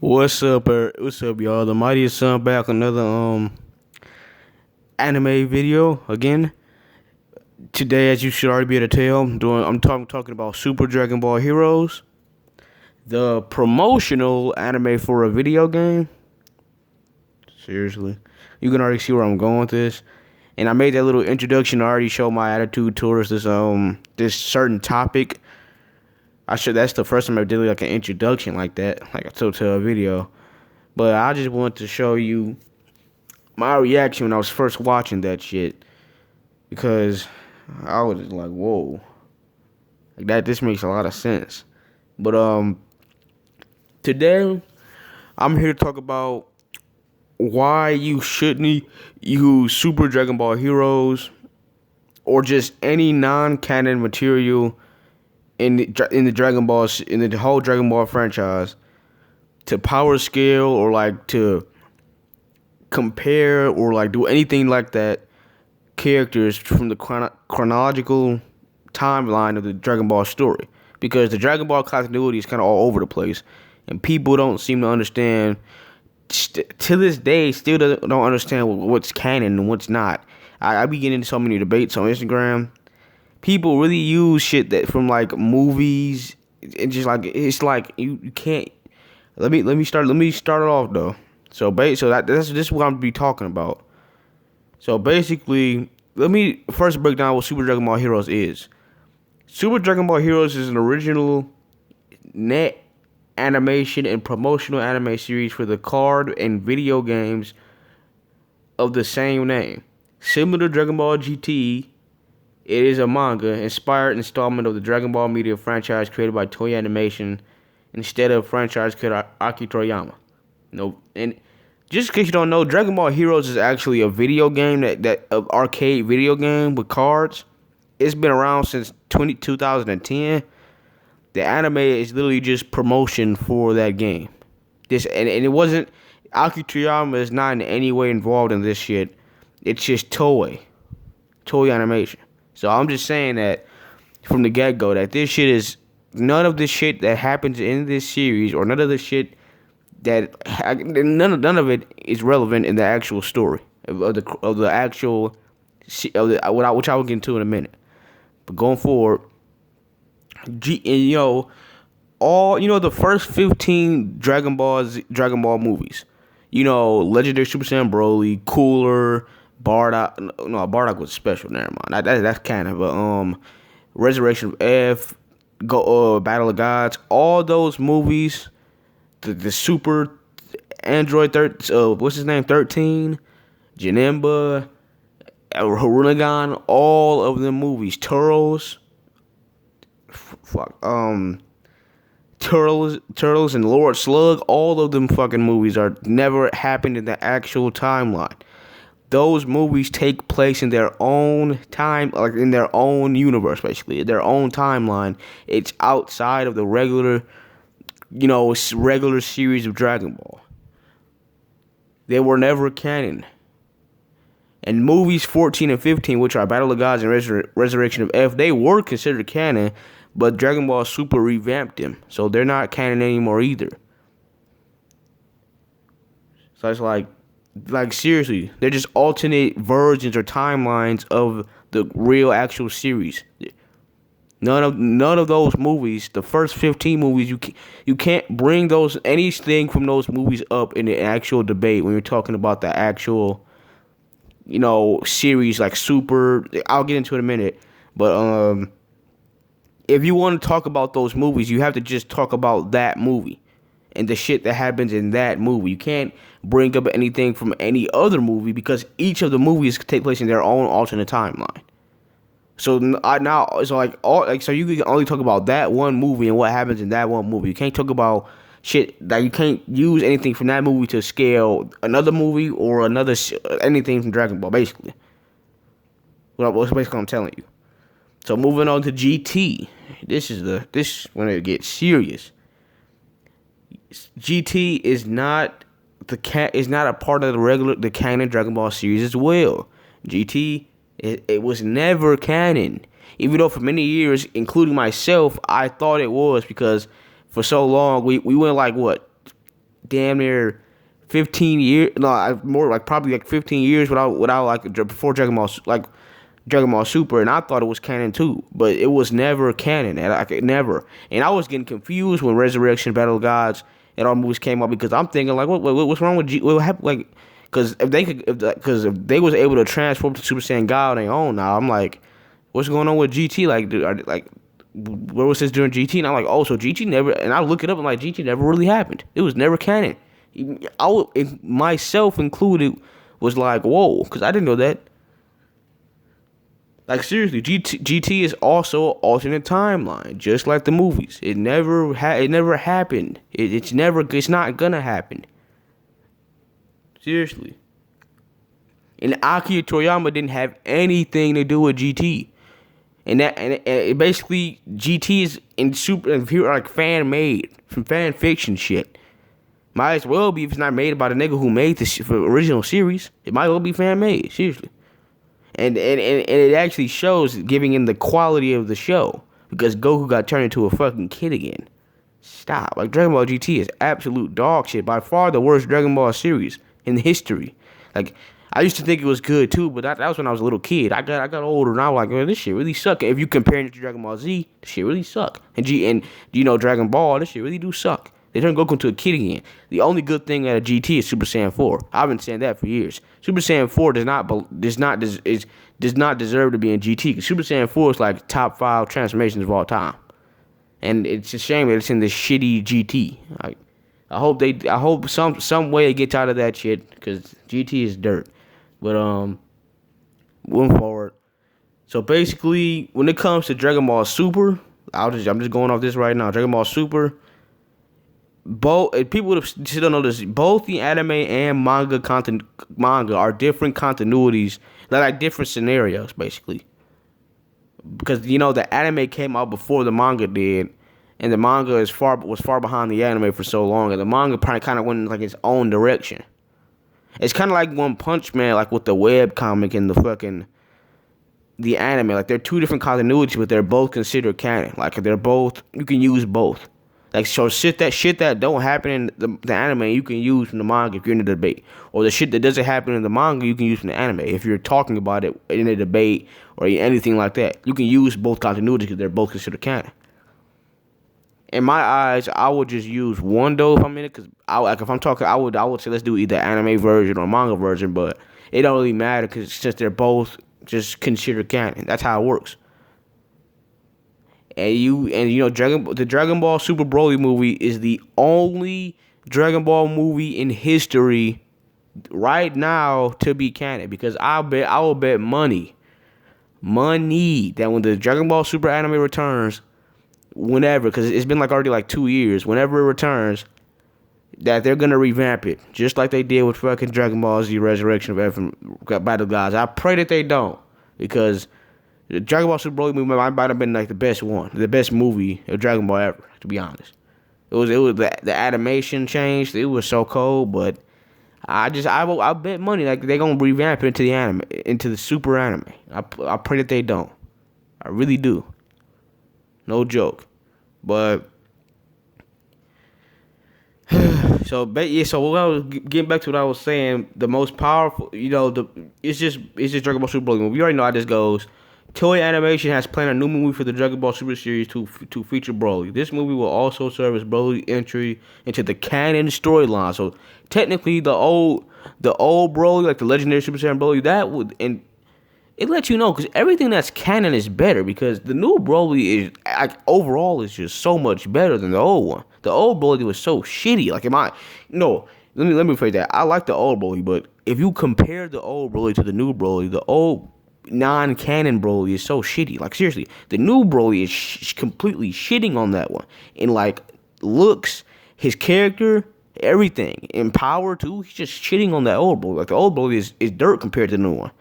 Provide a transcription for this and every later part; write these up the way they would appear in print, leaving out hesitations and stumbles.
What's up, y'all? The Mightiest Son back, another anime video again. Today, as you should already be able to tell, I'm talking about Super DragonBall Heroes, the promotional anime for a video game. Seriously, you can already see where I'm going with this. And I made that little introduction to already show my attitude towards this certain topic. That's the first time I did like an introduction like that, like to a video. But I just wanted to show you my reaction when I was first watching that shit, because I was just like, whoa, like that. This makes a lot of sense. But today I'm here to talk about why you shouldn't use Super Dragon Ball Heroes or just any non-canon material in the Dragon Ball, in the whole Dragon Ball franchise, to power scale or like to compare or like do anything like that characters from the chronological timeline of the Dragon Ball story, because the Dragon Ball continuity is kind of all over the place and people don't seem to understand to this day. Still don't understand what's canon and what's not. I be getting into so many debates on Instagram. People really use shit that from like movies, and just like it's like you can't. Let me start it off though. So this is what I'm gonna be talking about. So basically, let me first break down what Super Dragon Ball Heroes is. Super Dragon Ball Heroes is an original net animation and promotional anime series for the card and video games of the same name. Similar to Dragon Ball GT, it is a manga-inspired installment of the Dragon Ball media franchise created by Toei Animation instead of franchise creator Aki Toriyama. No, and just in case you don't know, Dragon Ball Heroes is actually a video game that arcade video game with cards. It's been around since 2010. The anime is literally just promotion for that game. And it wasn't, Aki Toriyama is not in any way involved in this shit. It's just Toei Animation. So I'm just saying that from the get-go, that this shit is, none of this shit that happens in this series, or none of the shit that, none of it is relevant in the actual story of the actual, which I will get into in a minute. But going forward, the first 15 Dragon Ball movies, Legendary Super Saiyan Broly, Cooler, Bardock. No, Bardock was special. Never mind. That's kind of a Resurrection of F, Battle of Gods. All those movies, the Super Android 13, Janemba, Harunagan, all of them movies. Turtles, Turtles and Lord Slug. All of them fucking movies are never happened in the actual timeline. Those movies take place in their own time, like in their own universe, basically, their own timeline. It's outside of the regular series of Dragon Ball. They were never canon. And movies 14 and 15, which are Battle of Gods and Resurrection of F, they were considered canon, but Dragon Ball Super revamped them, so they're not canon anymore either. So it's like seriously, they're just alternate versions or timelines of the real actual series. None of those movies, the first 15 movies, you can't bring anything from those movies up in the actual debate when you're talking about the actual, series like Super. I'll get into it in a minute, but if you want to talk about those movies, you have to just talk about that movie and the shit that happens in that movie. You can't bring up anything from any other movie because each of the movies take place in their own alternate timeline. So so you can only talk about that one movie and what happens in that one movie. You can't talk about shit that you can't use anything from that movie to scale another movie or anything from Dragon Ball. Basically, what's basically I'm telling you. So moving on to GT. This is when it gets serious. GT is not a part of the canon Dragon Ball series as well. GT it was never canon, even though for many years, including myself, I thought it was because for so long we went like what, damn near 15 years, no, more like probably like 15 years without like before Dragon Ball Super, and I thought it was canon too, but it was never canon, and never. And I was getting confused when Resurrection, Battle of Gods, and all movies came out because I'm thinking like, what's wrong with what happened? Like, because if they was able to transform to Super Saiyan God on their own now, I'm like, what's going on with GT? Like, where was this during GT? And I'm like, oh, so GT never. And I look it up and like, GT never really happened. It was never canon. Myself included, was like, whoa, because I didn't know that. Like, seriously, GT is also an alternate timeline, just like the movies. It never happened. It's not gonna happen. Seriously. And Akira Toriyama didn't have anything to do with GT. And basically, GT is like fan made, from fan fiction shit. Might as well be if it's not made by the nigga who made the original series. It might as well be fan made, seriously. And it actually shows, giving in the quality of the show, because Goku got turned into a fucking kid again. Stop. Like, Dragon Ball GT is absolute dog shit. By far the worst Dragon Ball series in history. Like, I used to think it was good too, but that was when I was a little kid. I got older and I was like, man, this shit really suck. If you compare it to Dragon Ball Z, this shit really suck. And Dragon Ball, this shit really do suck. They turned Goku into a kid again. The only good thing out of GT is Super Saiyan 4. I've been saying that for years. Super Saiyan 4 does not deserve to be in GT, because Super Saiyan 4 is like top 5 transformations of all time. And it's a shame that it's in this shitty GT. I hope some way it gets out of that shit, because GT is dirt. But moving forward. So basically, when it comes to Dragon Ball Super, I'm just going off this right now. Dragon Ball Super, people still don't know this. Both the anime and manga are different continuities, like different scenarios, basically. Because the anime came out before the manga did, and the manga was far behind the anime for so long, and the manga probably kind of went in like its own direction. It's kind of like One Punch Man, like with the web comic and the anime. Like, they're two different continuities, but they're both considered canon. Like, you can use both. Like, so shit that don't happen in the anime, you can use from the manga if you're in a debate. Or the shit that doesn't happen in the manga, you can use from the anime if you're talking about it in a debate or anything like that. You can use both continuities because they're both considered canon. In my eyes, I would just use one though if I'm in it, because if I'm talking, I would say let's do either anime version or manga version, but it don't really matter because since they're both just considered canon, that's how it works. And the Dragon Ball Super Broly movie is the only Dragon Ball movie in history right now to be canon, because I will bet money that when the Dragon Ball Super anime returns, whenever, because it's been already 2 years, whenever it returns, that they're gonna revamp it just like they did with fucking Dragon Ball Z Resurrection of F and Battle Gods. I pray that they don't, because the Dragon Ball Super Broly movie might have been the best movie of Dragon Ball ever, to be honest. It was the animation changed, it was so cold, but I bet money like they're gonna revamp it into the anime, into the super anime. I pray that they don't. I really do. No joke. But so what I was getting back to what I was saying, the most powerful, it's just Dragon Ball Super movie. We already know how this goes. Toei Animation has planned a new movie for the Dragon Ball Super series to feature Broly. This movie will also serve as Broly's entry into the canon storyline. So technically, the old Broly, like the legendary Super Saiyan Broly, that would, and it lets you know, because everything that's canon is better, because the new Broly is like overall is just so much better than the old one. The old Broly was so shitty. Like, let me phrase that. I like the old Broly, but if you compare the old Broly to the new Broly, the old non-canon Broly is so shitty. Like, seriously, the new Broly is completely shitting on that one. In like looks, his character, everything, in power too. He's just shitting on that old Broly. Like, the old Broly is dirt compared to the new one.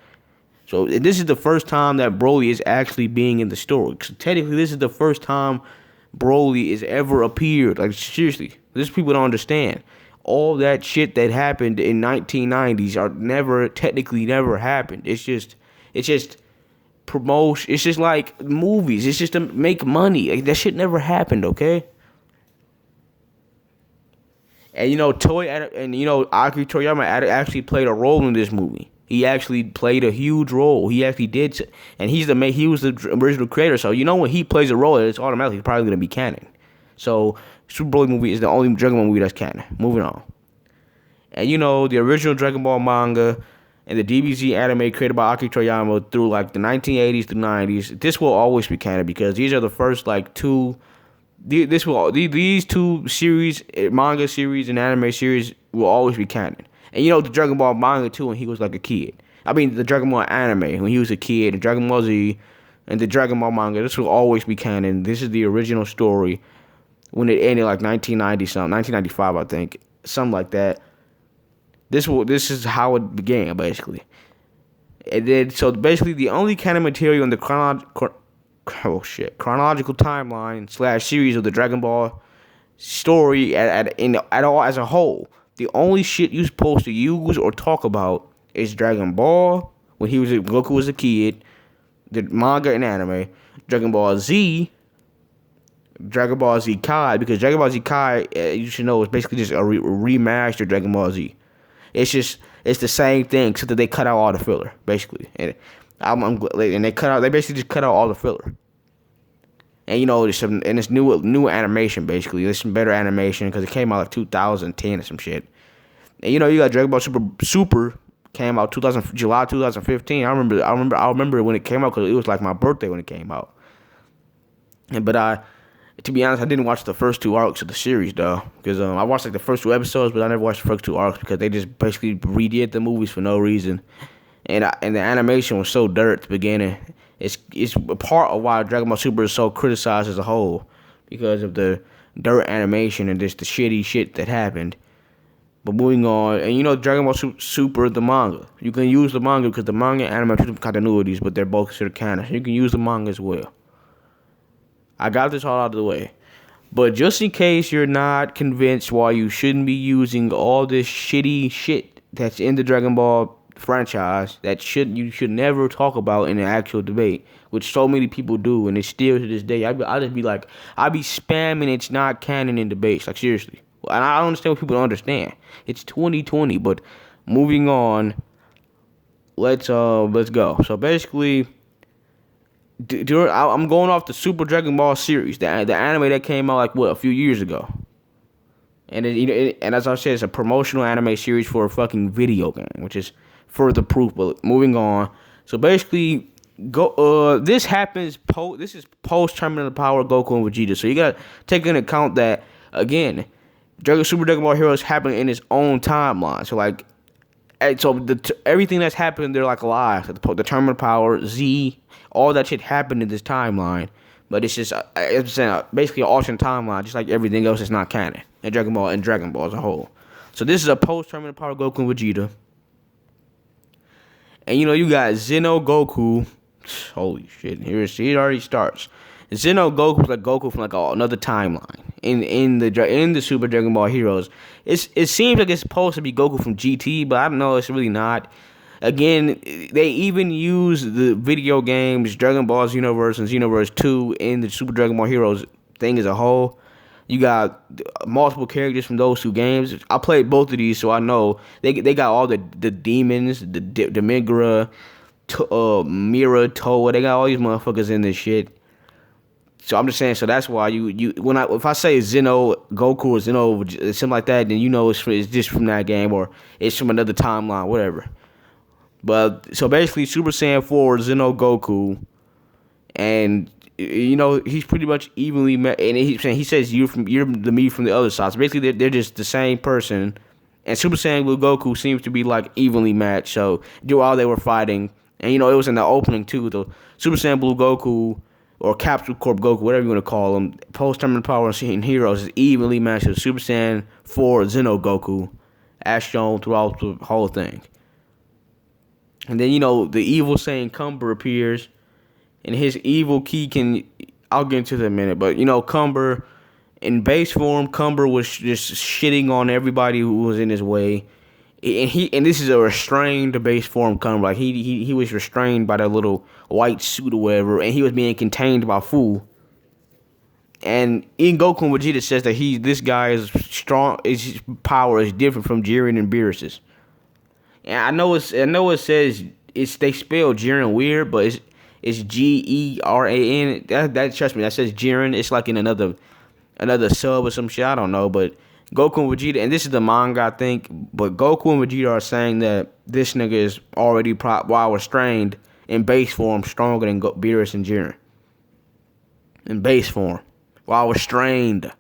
So this is the first time that Broly is actually being in the story. So technically, this is the first time Broly has ever appeared. Like, seriously, this people don't understand. All that shit that happened in 1990s technically never happened. It's just promotion. It's just like movies. It's just to make money. Like, that shit never happened, okay? And Akira Toriyama actually played a role in this movie. He actually played a huge role. He actually did, and he was the original creator. So when he plays a role, it's automatically probably gonna be canon. So Super Broly movie is the only Dragon Ball movie that's canon. Moving on. And the original Dragon Ball manga and the DBZ anime created by Akira Toriyama through like the 1980s to 90s. This will always be canon because these are the first like two. These two series, manga series and anime series, will always be canon. And the Dragon Ball manga too, when he was like a kid. I mean, the Dragon Ball anime when he was a kid, and Dragon Ball Z, and the Dragon Ball manga. This will always be canon. This is the original story when it ended, like 1990 something, 1995, I think, something like that. This is how it began, basically. And then, so basically, the only canon material in the chronological timeline / series of the Dragon Ball story at all as a whole. The only shit you're supposed to use or talk about is Dragon Ball when Goku was a kid, the manga and anime, Dragon Ball Z Kai, because Dragon Ball Z Kai, you should know, is basically just a remastered Dragon Ball Z. It's the same thing, except that they cut out all the filler, basically, and they basically just cut out all the filler. And it's new animation, basically. There's some better animation because it came out like 2010 or some shit. And you got Dragon Ball Super came out July 2015. I remember when it came out because it was like my birthday when it came out. But to be honest, I didn't watch the first two arcs of the series though, because I watched like the first two episodes, but I never watched the first two arcs because they just basically redid the movies for no reason. And the animation was so dirt at the beginning. It's a part of why Dragon Ball Super is so criticized as a whole, because of the dirt animation and just the shitty shit that happened. But moving on, and Dragon Ball Super, the manga. You can use the manga because the manga and anime have two continuities, but they're both considered canon. So you can use the manga as well. I got this all out of the way. But just in case you're not convinced why you shouldn't be using all this shitty shit that's in the Dragon Ball franchise that you should never talk about in an actual debate, which so many people do, and it's still to this day. I'll just be like, I'll be spamming it's not canon in debates, like seriously. And I don't understand what people don't understand. It's 2020, but moving on. Let's go. So basically, I'm going off the Super Dragon Ball series, the anime that came out like a few years ago. And and as I said, it's a promotional anime series for a fucking video game, which is further proof. But moving on. So basically, this happens. This is post Tournament of the Power Goku and Vegeta. So you gotta take into account that again, Super Dragon Ball Heroes happened in its own timeline. So like, everything that's happened, they're like alive. So the Tournament of Power, Z, all that shit happened in this timeline. But it's just basically an alternate timeline, just like everything else is not canon in Dragon Ball as a whole. So this is a post-Tournament of Power Goku and Vegeta. And you got Xeno Goku. Holy shit, here it already starts. Xeno Goku is like Goku from like another timeline. in the Super Dragon Ball Heroes. It seems like it's supposed to be Goku from GT, but I don't know. It's really not. Again, they even use the video games Dragon Ball Xenoverse and Xenoverse 2 in the Super Dragon Ball Heroes thing as a whole. You got multiple characters from those two games. I played both of these, so I know they got all the demons, the Migra, Mira, Toa. They got all these motherfuckers in this shit. So I'm just saying. So that's why if I say Zeno Goku or Zeno something like that, then you know it's just from that game or it's from another timeline, whatever. But so basically, Super Saiyan 4 Zeno Goku, and he's pretty much evenly met. And he says you're the me from the other side. So basically, they're just the same person. And Super Saiyan Blue Goku seems to be like evenly matched. So while they were fighting, and it was in the opening too. The Super Saiyan Blue Goku or Capsule Corp Goku, whatever you want to call him, post-tournament power in Heroes is evenly matched with Super Saiyan 4 Zeno Goku, as shown throughout the whole thing. And then, the evil Saiyan Cumber appears, and his evil ki I'll get into that in a minute, but, Cumber, in base form, Cumber was just shitting on everybody who was in his way. And this is a restrained base form Cumber. Like, he was restrained by that little white suit or whatever, and he was being contained by Fu. And in Goku and Vegeta says that this guy is strong, his power is different from Jiren and Beerus's. And I know it says they spell Jiren weird, but it's Geran. That trust me, that says Jiren. It's like in another sub or some shit. I don't know, but Goku and Vegeta, and this is the manga I think, but Goku and Vegeta are saying that this nigga is already while restrained in base form stronger than Beerus and Jiren. In base form, while restrained,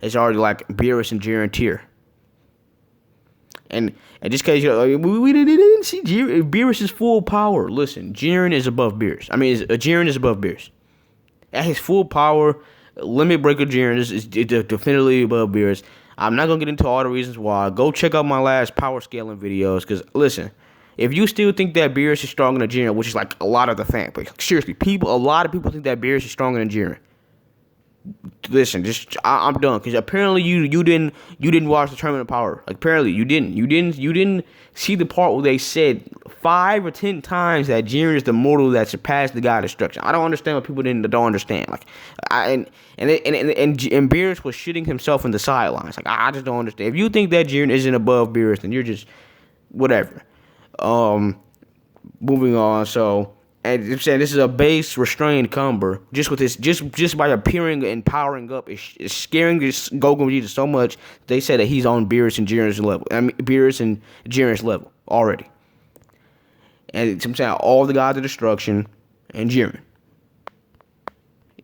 it's already like Beerus and Jiren tier. And just because we didn't see Beerus' full power. Listen, Jiren is above Beerus. Jiren is above Beerus. At his full power, Limit Breaker Jiren is definitively above Beerus. I'm not gonna get into all the reasons why. Go check out my last power scaling videos. Because listen, if you still think that Beerus is stronger than Jiren, which is like a lot of the fan, but seriously, a lot of people think that Beerus is stronger than Jiren. Listen, I'm done because apparently you didn't watch the Tournament of Power. Like, apparently you didn't see the part where they said 5 or 10 times that Jiren is the mortal that surpassed the God of Destruction. I don't understand what people don't understand. Like, and Beerus was shitting himself in the sidelines. Like, I just don't understand. If you think that Jiren isn't above Beerus, then you're just whatever. Moving on. So. And I'm saying this is a base restrained Cumber. Just with this, just by appearing and powering up, it's scaring this Goku and Vegeta so much. They said that he's on Beerus and Jiren's level. Beerus and Jiren's level already. And I'm saying all the gods of destruction and Jiren.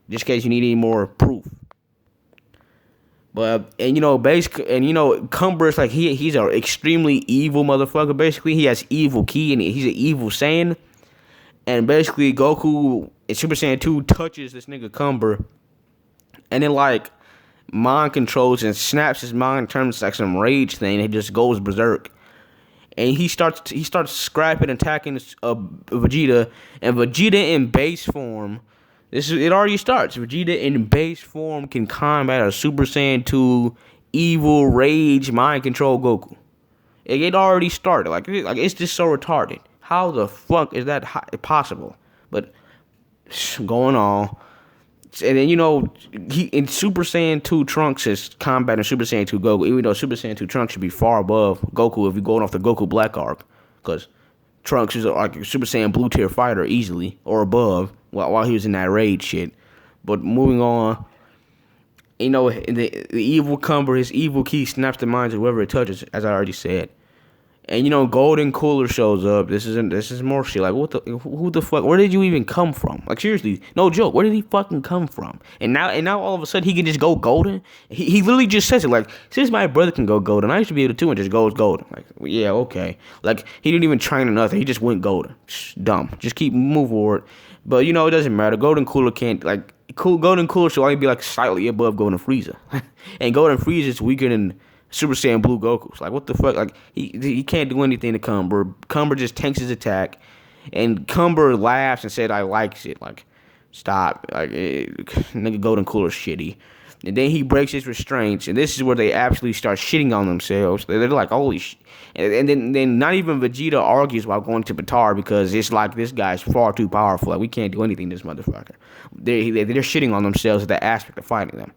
Just in case you need any more proof. But Cumber is like he's an extremely evil motherfucker. Basically, he has evil ki and he's an evil Saiyan. And basically, Goku in Super Saiyan 2 touches this nigga Cumber, and then like mind controls and snaps his mind, turns like some rage thing. And he just goes berserk, and he starts scrapping, attacking Vegeta, and Vegeta in base form. It already starts. Vegeta in base form can combat a Super Saiyan 2 evil rage mind control Goku. It already started. Like it's just so retarded. How the fuck is that possible? But going on. And then, he in Super Saiyan 2 Trunks is combating Super Saiyan 2 Goku. Even though Super Saiyan 2 Trunks should be far above Goku if you're going off the Goku Black Arc. Because Trunks is like a Super Saiyan Blue tier fighter easily. Or above. While he was in that raid shit. But moving on. The evil Cumber, his evil ki snaps the minds of whoever it touches, as I already said. And Golden Cooler shows up. This is more shit. Like, who the fuck? Where did you even come from? Like, seriously, no joke. Where did he fucking come from? And now all of a sudden he can just go golden. He literally just says it like, since my brother can go golden, I used to be able to too, and just goes golden. Like, yeah, okay. Like, he didn't even train or nothing. He just went golden. Dumb. Just keep moving forward. But it doesn't matter. Golden Cooler can't Golden Cooler should only be like slightly above Golden Frieza, and Golden Frieza is weaker than Super Saiyan Blue Goku's. Like, what the fuck? Like, he can't do anything to Cumber. Cumber just tanks his attack. And Cumber laughs and said, I likes it. Like, stop. Like, nigga Golden Cooler's shitty. And then he breaks his restraints, and this is where they absolutely start shitting on themselves. They're like, holy shit. And then not even Vegeta argues while going to Potara because it's like, this guy's far too powerful. Like, we can't do anything to this motherfucker. They're shitting on themselves at that aspect of fighting them.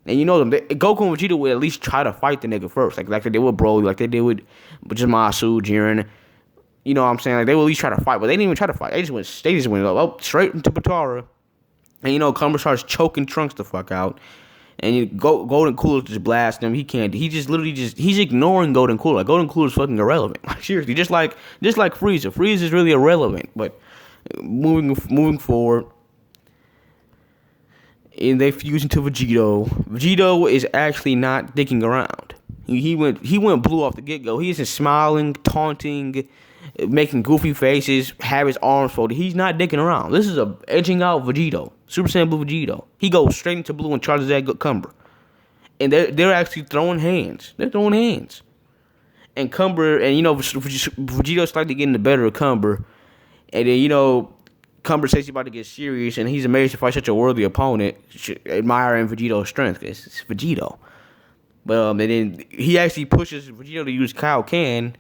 And you know them, Goku and Vegeta would at least try to fight the nigga first. Like they did with Broly, like they did with Zamasu, Jiren. You know what I'm saying? Like, they would at least try to fight, but they didn't even try to fight. They just went straight into Potara. And, you know, Cumber starts choking Trunks the fuck out. And Golden Cooler just blasts him. He can't. He just literally he's ignoring Golden Cooler. Like, Golden Cooler's fucking irrelevant. Like, seriously, just like Frieza. Frieza is really irrelevant. But moving forward, and they fuse into Vegito. Vegito is actually not dicking around. He went blue off the get go. He isn't smiling, taunting, making goofy faces, have his arms folded. He's not dicking around. This is a edging out Vegito. Super Saiyan Blue Vegito. He goes straight into blue and charges that Cumber. And they're actually throwing hands. They're throwing hands. And Cumber, and you know, Vegito's slightly getting the better of Cumber. And then, you know, Cumber says he's about to get serious, and he's amazed to fight such a worthy opponent, admiring Vegito's strength. It's Vegito. But and then he actually pushes Vegito to use Kaioken.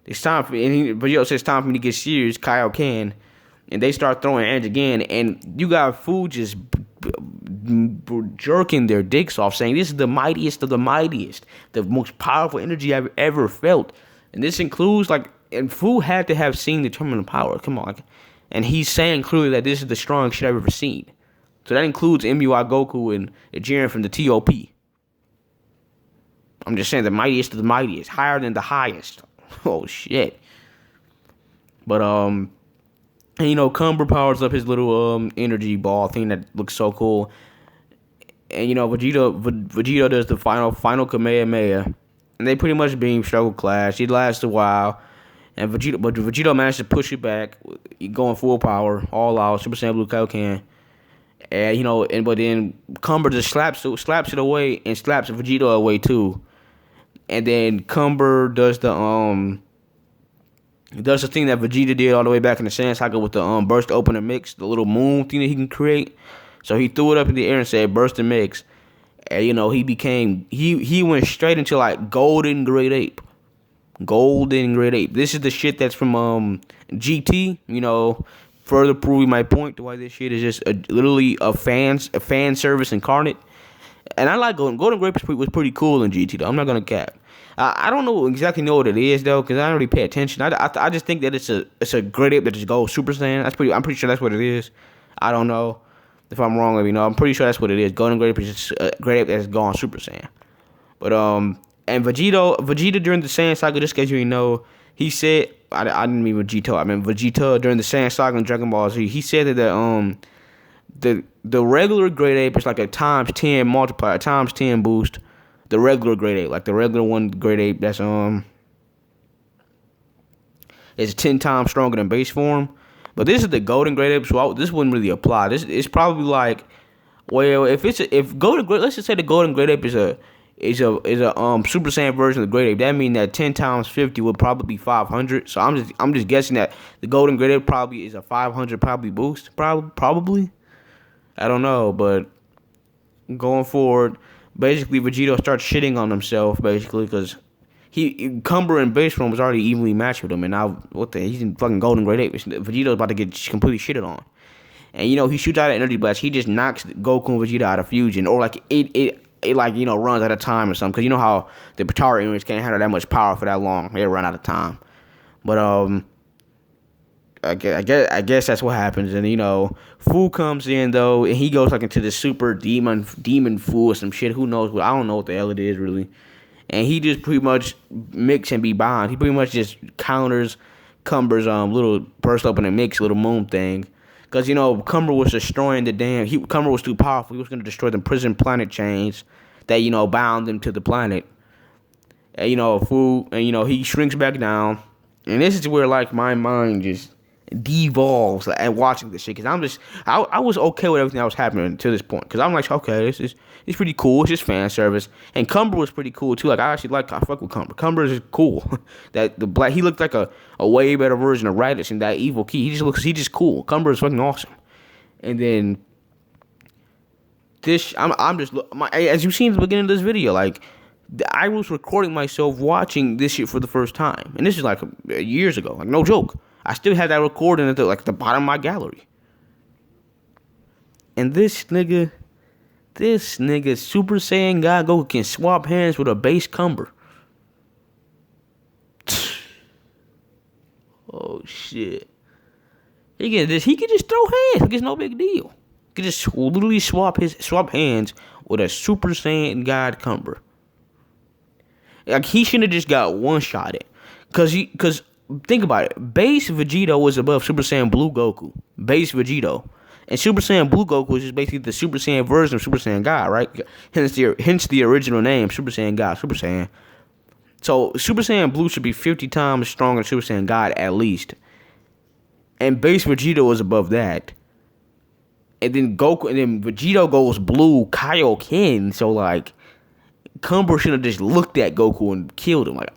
It's time for, Vegito says it's time for me to get serious, Kaioken. And they start throwing hands again, and you got Fu just jerking their dicks off, saying this is the mightiest of the mightiest, the most powerful energy I've ever felt. And this includes, like, and Fu had to have seen the terminal power. Come on. And he's saying clearly that this is the strongest shit I've ever seen. So that includes MUI Goku and Jiren from the TOP. I'm just saying the mightiest of the mightiest, higher than the highest. Oh shit. But and you know, Cumber powers up his little energy ball thing that looks so cool. And you know, Vegito does the final Kamehameha. And they pretty much beam struggle clash. It lasts a while. And Vegito managed to push it back, going full power, all out, Super Saiyan Blue Kaioken. And you know, but then Cumber just slaps it away and slaps Vegito away too. And then Cumber does the thing that Vegeta did all the way back in the Saiyan Saga with the burst open and mix, the little moon thing that he can create. So he threw it up in the air and said burst and mix. And you know, he went straight into like Golden Great Ape. Golden Great Ape. This is the shit that's from GT, you know, further proving my point to why this shit is just literally a fan service incarnate. And I like Golden Great Ape was pretty cool in GT though. I'm not gonna cap. I don't exactly know what it is though, because I don't really pay attention. I just think that it's a Great Ape that just goes Super Saiyan. I'm pretty sure that's what it is. I don't know if I'm wrong. Let me know. I'm pretty sure that's what it is. Golden Great Ape is just a Great Ape that's gone Super Saiyan. But and Vegeta during the Saiyan Saga, just as you know, he said I didn't mean Vegeta. I meant Vegeta during the Saiyan Saga and Dragon Ball Z. He said that the regular Great Ape is like a times 10 multiplier, times 10 boost. The regular Great Ape, like the regular one Great Ape, that's is 10 times stronger than base form. But this is the Golden Great Ape, so this wouldn't really apply. This is probably like, well, let's just say the Golden Great Ape is a Super Saiyan version of the Great Ape. That means that 10 times 50 would probably be 500. So I'm just guessing that the Golden Great Ape probably is a 500 boost, probably. I don't know, but going forward, basically Vegito starts shitting on himself, basically, because Cumber in base form was already evenly matched with him, and now he's in fucking Golden Great Ape. Vegito's about to get completely shitted on, and you know he shoots out an energy blast. He just knocks Goku and Vegeta out of fusion, or like it like, you know, runs out of time or something, because you know how the Potara enemies can't handle that much power for that long. They run out of time, but I guess that's what happens. And you know, Fu comes in though, and he goes like into the super demon Fu or some shit. Who knows what? I don't know what the hell it is really. And he just pretty much mix and be bound. He pretty much just counters Cumber's little burst open and mix little moon thing. Cause you know Cumber was destroying Cumber was too powerful. He was gonna destroy the prison planet chains that, you know, bound them to the planet. And you know, Fu, and you know, he shrinks back down. And this is where like my mind just devolves at watching this shit, because I was okay with everything that was happening to this point, because I'm like, okay, it's pretty cool, it's just fan service. And Cumber was pretty cool too. Like I fuck with Cumber. Cumber is cool. That the black, he looked like a way better version of Raditz in that evil key. He just cool. Cumber is fucking awesome. And then I'm just as you seen in the beginning of this video, like I was recording myself watching this shit for the first time, and this is like years ago, like no joke. I still have that recording at the bottom of my gallery. And this nigga Super Saiyan God Goku can swap hands with a base Cumber. Oh shit. He can just throw hands. It's no big deal. He can just literally swap hands with a Super Saiyan God Cumber. Like he shouldn't have just got one shot at. Cause think about it. Base Vegito was above Super Saiyan Blue Goku. Base Vegito. And Super Saiyan Blue Goku is just basically the Super Saiyan version of Super Saiyan God, right? Hence the original name, Super Saiyan God, Super Saiyan. So Super Saiyan Blue should be 50 times stronger than Super Saiyan God at least. And base Vegito is above that. And then Vegito goes blue Kaioken. So like Cumber should have just looked at Goku and killed him. Like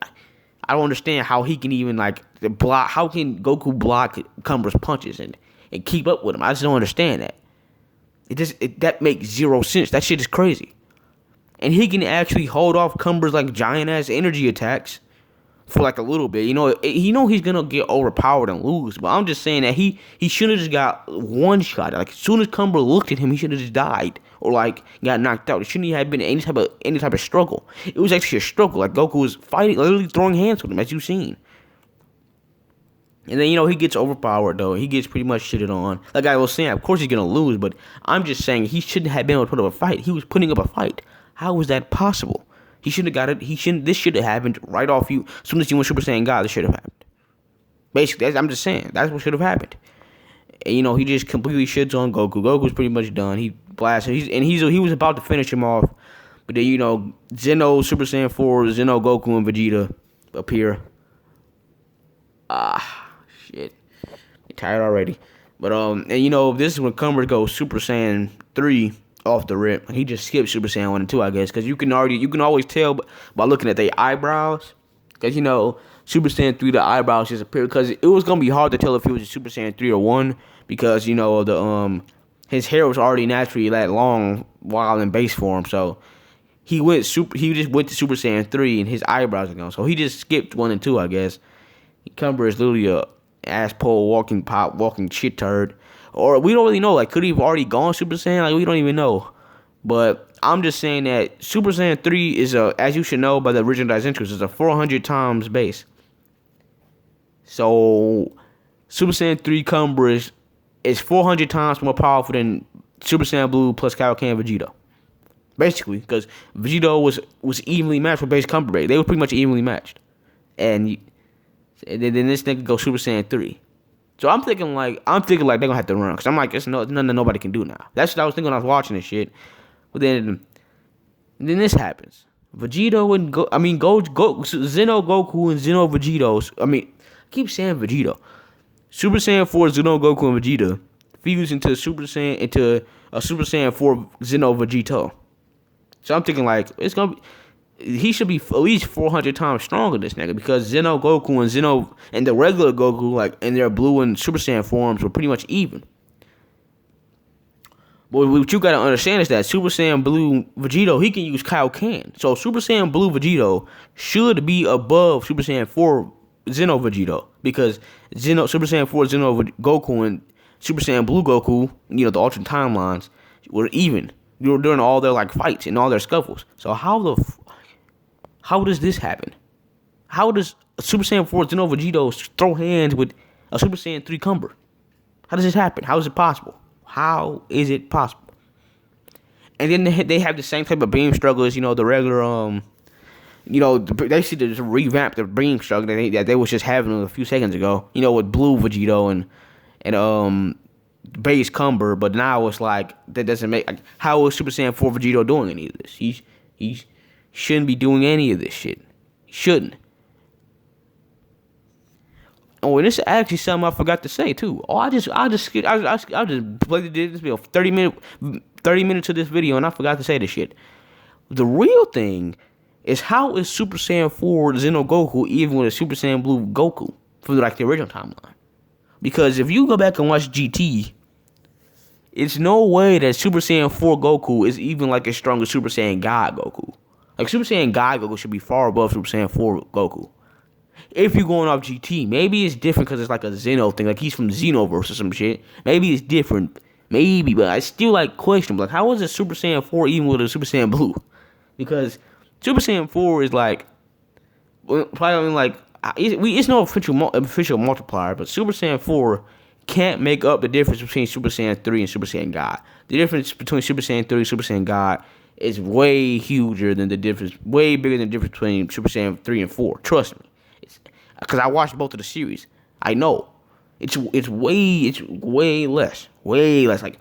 I don't understand how he can even like block. How can Goku block Cumber's punches and keep up with him? I just don't understand that. That makes zero sense. That shit is crazy. And he can actually hold off Cumber's like giant ass energy attacks for like a little bit. He's gonna get overpowered and lose. But I'm just saying that he should have just got one shot. Like as soon as Cumber looked at him, he should have just died or like got knocked out. It shouldn't have been any type of struggle. It was actually a struggle. Like Goku was fighting, literally throwing hands with him, as you've seen. And then, he gets overpowered, though. He gets pretty much shitted on. Like I was saying, of course he's going to lose, but I'm just saying he shouldn't have been able to put up a fight. He was putting up a fight. How was that possible? He shouldn't have got it. This should have happened right off you. As soon as you went Super Saiyan God, this should have happened. Basically, I'm just saying. That's what should have happened. And, he just completely shits on Goku. Goku's pretty much done. He blasted. He was about to finish him off. But then, Zeno, Super Saiyan 4, Zeno, Goku, and Vegeta appear. Shit. I'm tired already. But, this is when Cumber goes Super Saiyan 3 off the rip. He just skipped Super Saiyan 1 and 2, I guess. Because you can always tell by looking at their eyebrows. Because, Super Saiyan 3, the eyebrows just appear. Because it was going to be hard to tell if he was a Super Saiyan 3 or 1. Because, his hair was already naturally that long while in base form. So, he just went to Super Saiyan 3 and his eyebrows are gone. So, he just skipped 1 and 2, I guess. Cumber is literally a asshole walking shit turd. Or we don't really know. Like, could he have already gone Super Saiyan? Like, we don't even know. But I'm just saying that Super Saiyan 3 is as you should know by the original Daizenshus, is a 400 times base. So Super Saiyan 3 Cumber is 400 times more powerful than Super Saiyan Blue plus Kaioken Vegito. Basically, because Vegito was evenly matched with base Cumber. They were pretty much evenly matched. And then this nigga goes Super Saiyan 3. So I'm thinking like they're gonna have to run. Because I'm like, it's nothing that nobody can do now. That's what I was thinking when I was watching this shit. But then this happens. Vegito and Zeno Goku and Zeno Vegito. I keep saying Vegito. Super Saiyan 4 Zeno Goku and Vegeta fuse into a Super Saiyan 4 Zeno Vegito. So I'm thinking like he should be at least 400 times stronger than this nigga, because Zeno Goku and the regular Goku, like in their blue and Super Saiyan forms, were pretty much even. But what you gotta understand is that Super Saiyan Blue Vegito, he can use Kaioken. So Super Saiyan Blue Vegito should be above Super Saiyan 4 Zeno Vegito, because Super Saiyan 4 Zeno Goku and Super Saiyan Blue Goku, the alternate timelines, were even during all their like fights and all their scuffles. So how does this happen? How does Super Saiyan 4 Zeno Vegito throw hands with a Super Saiyan 3 Cumber? How does this happen? How is it possible? How is it possible? And then they have the same type of beam struggle as, the regular, they see to revamp the beam struggle that they was just having a few seconds ago, with Blue Vegito and base Cumber. But now it's like, that doesn't make, like, how is Super Saiyan 4 Vegito doing any of this? He shouldn't be doing any of this shit. He shouldn't. Oh, and this is actually something I forgot to say too. Oh, I just played this video 30 minutes of this video, and I forgot to say this shit. The real thing is, how is Super Saiyan 4 Zeno Goku even with a Super Saiyan Blue Goku from like the original timeline? Because if you go back and watch GT, It's no way that Super Saiyan 4 Goku is even like as strong as Super Saiyan God Goku. Like Super Saiyan God Goku should be far above Super Saiyan 4 Goku. If you're going off GT, maybe it's different because it's like a Xeno thing. Like he's from Xenoverse or some shit. Maybe it's different. Maybe, but I still like questionable. Like how is a Super Saiyan 4 even with a Super Saiyan Blue? Because Super Saiyan 4 is like probably like it's no official multiplier, but Super Saiyan 4 can't make up the difference between Super Saiyan 3 and Super Saiyan God. The difference between Super Saiyan 3 and Super Saiyan God is way huger than the difference, way bigger than the difference between Super Saiyan 3 and 4. Trust me, because I watched both of the series. I know it's way less, Like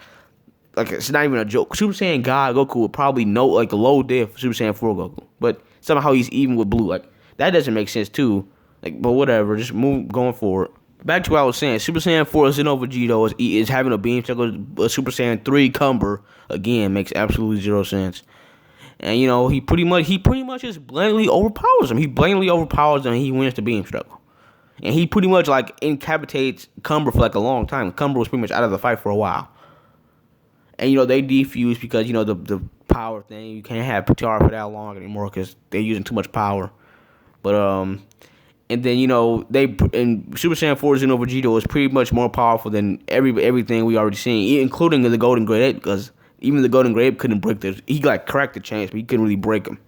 it's not even a joke. Super Saiyan God Goku would probably know like a low diff Super Saiyan 4 Goku, but somehow he's even with Blue. Like that doesn't make sense too. Like, but whatever. Just going forward. Back to what I was saying. Super Saiyan 4 Xeno Vegito is having a beam cycle. Super Saiyan 3 Cumber again makes absolutely zero sense. And you know he pretty much just blatantly overpowers him. He blatantly overpowers him and he wins the beam struggle. And he pretty much like incapacitates Cumber for like a long time. Cumber was pretty much out of the fight for a while. And you know they defuse because you know the power thing. You can't have Patara for that long anymore because they're using too much power. But and then you know Super Saiyan 4 Xeno Vegito is pretty much more powerful than everything we already seen, including the Golden Great Ape, because even the Golden Great Ape couldn't break this. He like cracked the chains, but he couldn't really break them.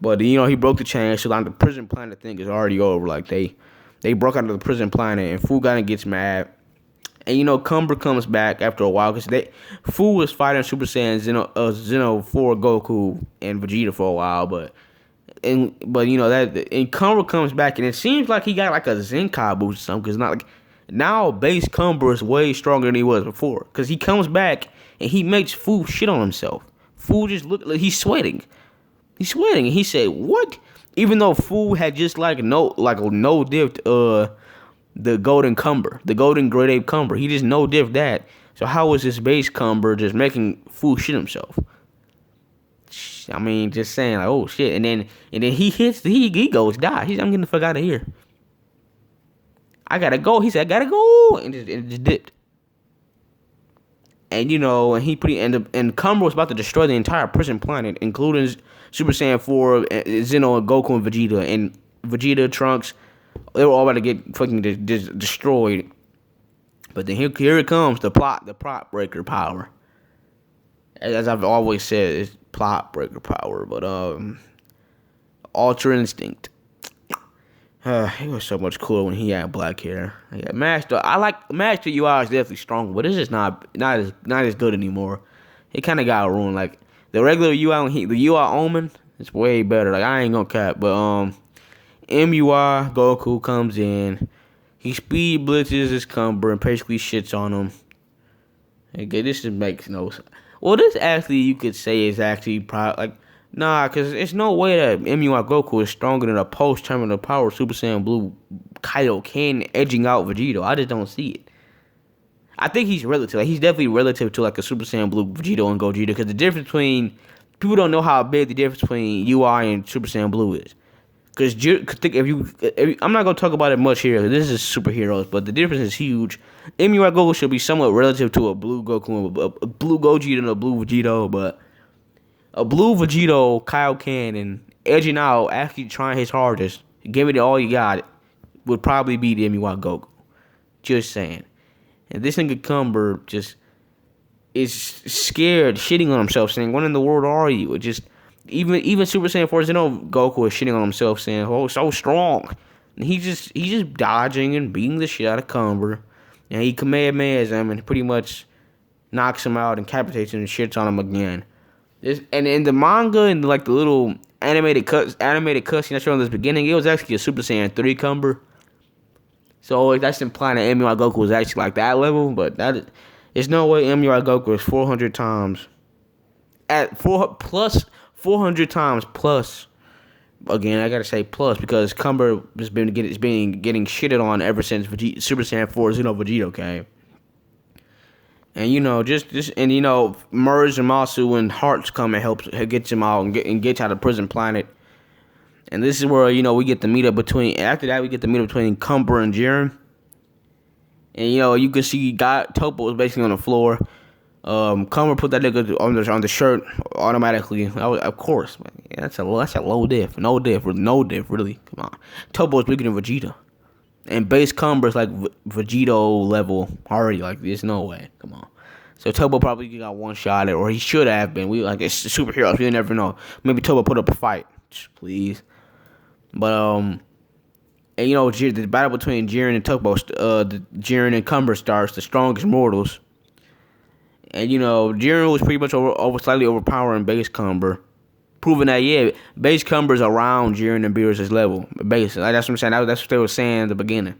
But you know he broke the chains, so like the prison planet thing is already over. Like they broke out of the prison planet, and Fugana gets mad. And you know Cumber comes back after a while because Fu was fighting Super Saiyan Xeno 4 Goku and Vegeta for a while, but you know and Cumber comes back and it seems like he got like a Zenkai boost or something, because not like now base Cumber is way stronger than he was before, because he comes back and he makes Fu shit on himself. Fu just look like he's sweating, and he said what? Even though Fu had just like no dipped the Golden Cumber, the Golden Great Ape Cumber, he just no dipped that. So how was this base Cumber just making Fu shit himself? I mean, just saying, like, oh shit, and then he goes, die. I'm getting the fuck out of here. I gotta go. He said, I gotta go, and just dipped. And you know, and Cumber was about to destroy the entire prison planet, including Super Saiyan 4, Xeno, and Goku, and Vegeta, and Vegeta, Trunks. They were all about to get fucking destroyed. But then here it comes, the plot breaker power. As I've always said, it's plot breaker power, but Ultra Instinct. He was so much cooler when he had black hair. Yeah, Master UI is definitely strong, but it's just not as good anymore. It kind of got ruined. Like the regular UI, the UI Omen, it's way better. Like I ain't gonna cap, but MUI Goku comes in, he speed blitzes his Cumber and basically shits on him. Okay, this just makes no sense. Well, this actually you could say is actually probably like nah, cause it's no way that MUI Goku is stronger than a post-terminal power Super Saiyan Blue Kaioken edging out Vegito. I just don't see it. I think he's relative. Like, he's definitely relative to like a Super Saiyan Blue Vegito and Gogeta, because the difference between people don't know how big the difference between UI and Super Saiyan Blue is. Because I'm not gonna talk about it much here. This is superheroes, but the difference is huge. MUI Goku should be somewhat relative to a Blue Goku, a Blue Gogeta, and a Blue Vegito, but a Blue Vegito, Kaioken, and edging out, actually trying his hardest, giving it all you got, would probably be the MUI Goku. Just saying. And this nigga Cumber just is scared, shitting on himself, saying, "What in the world are you?" It just even Super Saiyan 4 Xeno Goku is shitting on himself, saying, "Oh, so strong." And he's just dodging and beating the shit out of Cumber, and he Kamehamehas him and pretty much knocks him out and decapitates him and shits on him again. And in the manga and like the little animated cutscene I showed in the beginning, it was actually a Super Saiyan 3 Cumber. So that's implying that MUI Goku was actually like that level, but there's no way MUI Goku is 400 times at 400 times plus. Again, I gotta say plus because Cumber has been getting shitted on ever since Super Saiyan 4 Xeno Vegito came. And you know, and you know, Merge and Masu and Hearts come and gets him out and gets out of prison planet. And this is where, you know, we get the meetup between. After that, we get the meetup between Cumber and Jiren. And you can see God Topo was basically on the floor. Cumber put that nigga on the shirt automatically. Of course, man. Yeah, that's a low diff, no diff, really. Come on, Topo is bigger than Vegeta, and base Cumber is like Vegito level already. Like, there's no way. Come on. So Topo probably got one shot at, or he should have been. We like, it's superheroes. We never know. Maybe Topo put up a fight, please. But and the battle between Jiren and Topo, the Jiren and Cumber starts, the strongest mortals. And Jiren was pretty much slightly overpowering base Cumber, proving that base Cumber's around Jiren and Beerus' level. Basically, like, that's what I'm saying. That's what they were saying in the beginning.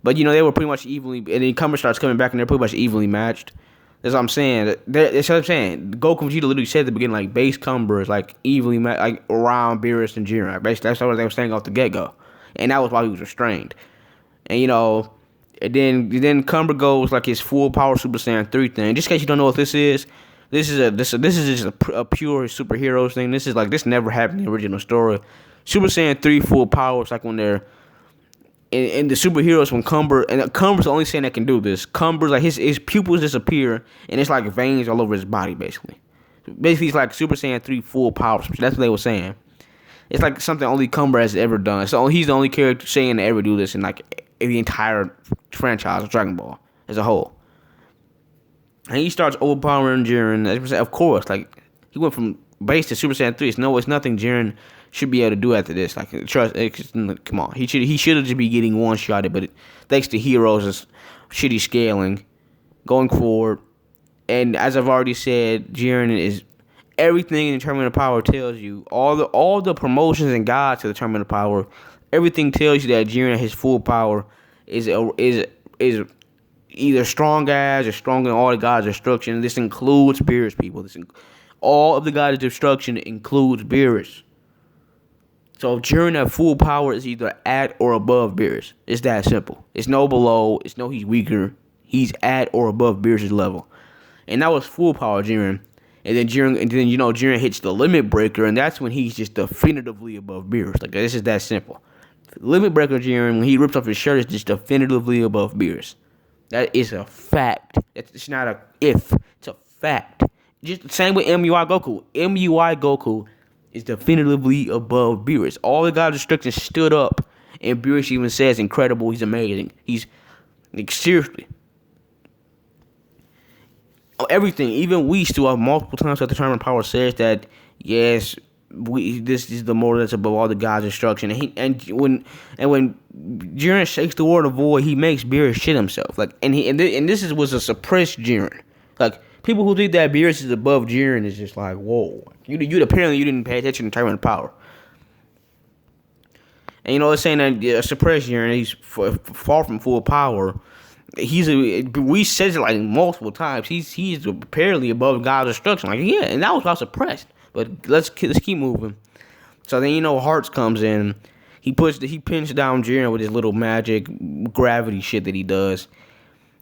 But they were pretty much evenly. And then Cumber starts coming back, and they're pretty much evenly matched. That's what I'm saying. That's what I'm saying. Goku and Vegeta literally said at the beginning, like, base Cumber is like evenly matched, like around Beerus and Jiren. Basically, that's what they were saying off the get go, and that was why he was restrained. And and then Cumber goes like his full power Super Saiyan 3 thing. Just in case you don't know what this is just a pure superheroes thing. This never happened in the original story. Super Saiyan 3 full power is like when they're in the superheroes, when Cumber's the only Saiyan that can do this. Cumber's like his pupils disappear and it's like veins all over his body basically. Basically, it's like Super Saiyan 3 full power. That's what they were saying. It's like something only Cumber has ever done. So he's the only character Saiyan to ever do this in like the entire franchise of Dragon Ball as a whole. And he starts overpowering Jiren. Of course, like, he went from base to Super Saiyan 3. It's nothing Jiren should be able to do after this. Like, come on. He should have just be getting one shot at, but thanks to Heroes' shitty scaling going forward. And as I've already said, Jiren is everything in the Tournament of Power tells you. All the promotions and guides to the Tournament of Power, everything tells you that Jiren at his full power is either strong as or stronger than all the gods of destruction. This includes Beerus, people. All of the gods of destruction includes Beerus. So Jiren at full power is either at or above Beerus. It's that simple. It's no below. It's no he's weaker. He's at or above Beerus' level. And that was full power Jiren. And then Jiren hits the limit breaker, and that's when he's just definitively above Beerus. Like, this is that simple. Limit breaker Jiren, when he rips off his shirt, is just definitively above Beerus. That is a fact. It's not a if. It's a fact. Just the same with MUI Goku. MUI Goku is definitively above Beerus. All the gods of destruction stood up, and Beerus even says, incredible, he's amazing. He's, like, seriously. Everything, even Whis throughout multiple times at the Tournament of Power says that, yes, this is the mortal that's above all the gods of destruction. And when Jiren shakes the World of Void, he makes Beerus shit himself. Like, and this was a suppressed Jiren. Like, people who think that Beerus is above Jiren is just like, whoa. You apparently you didn't pay attention to Tournament of Power. And it's saying that suppressed Jiren, he's far from full power. We said it like multiple times. He's apparently above God's destruction. Like, yeah, and that was about suppressed. But let's keep moving. So then Hearts comes in. He pins down Jiren with his little magic gravity shit that he does.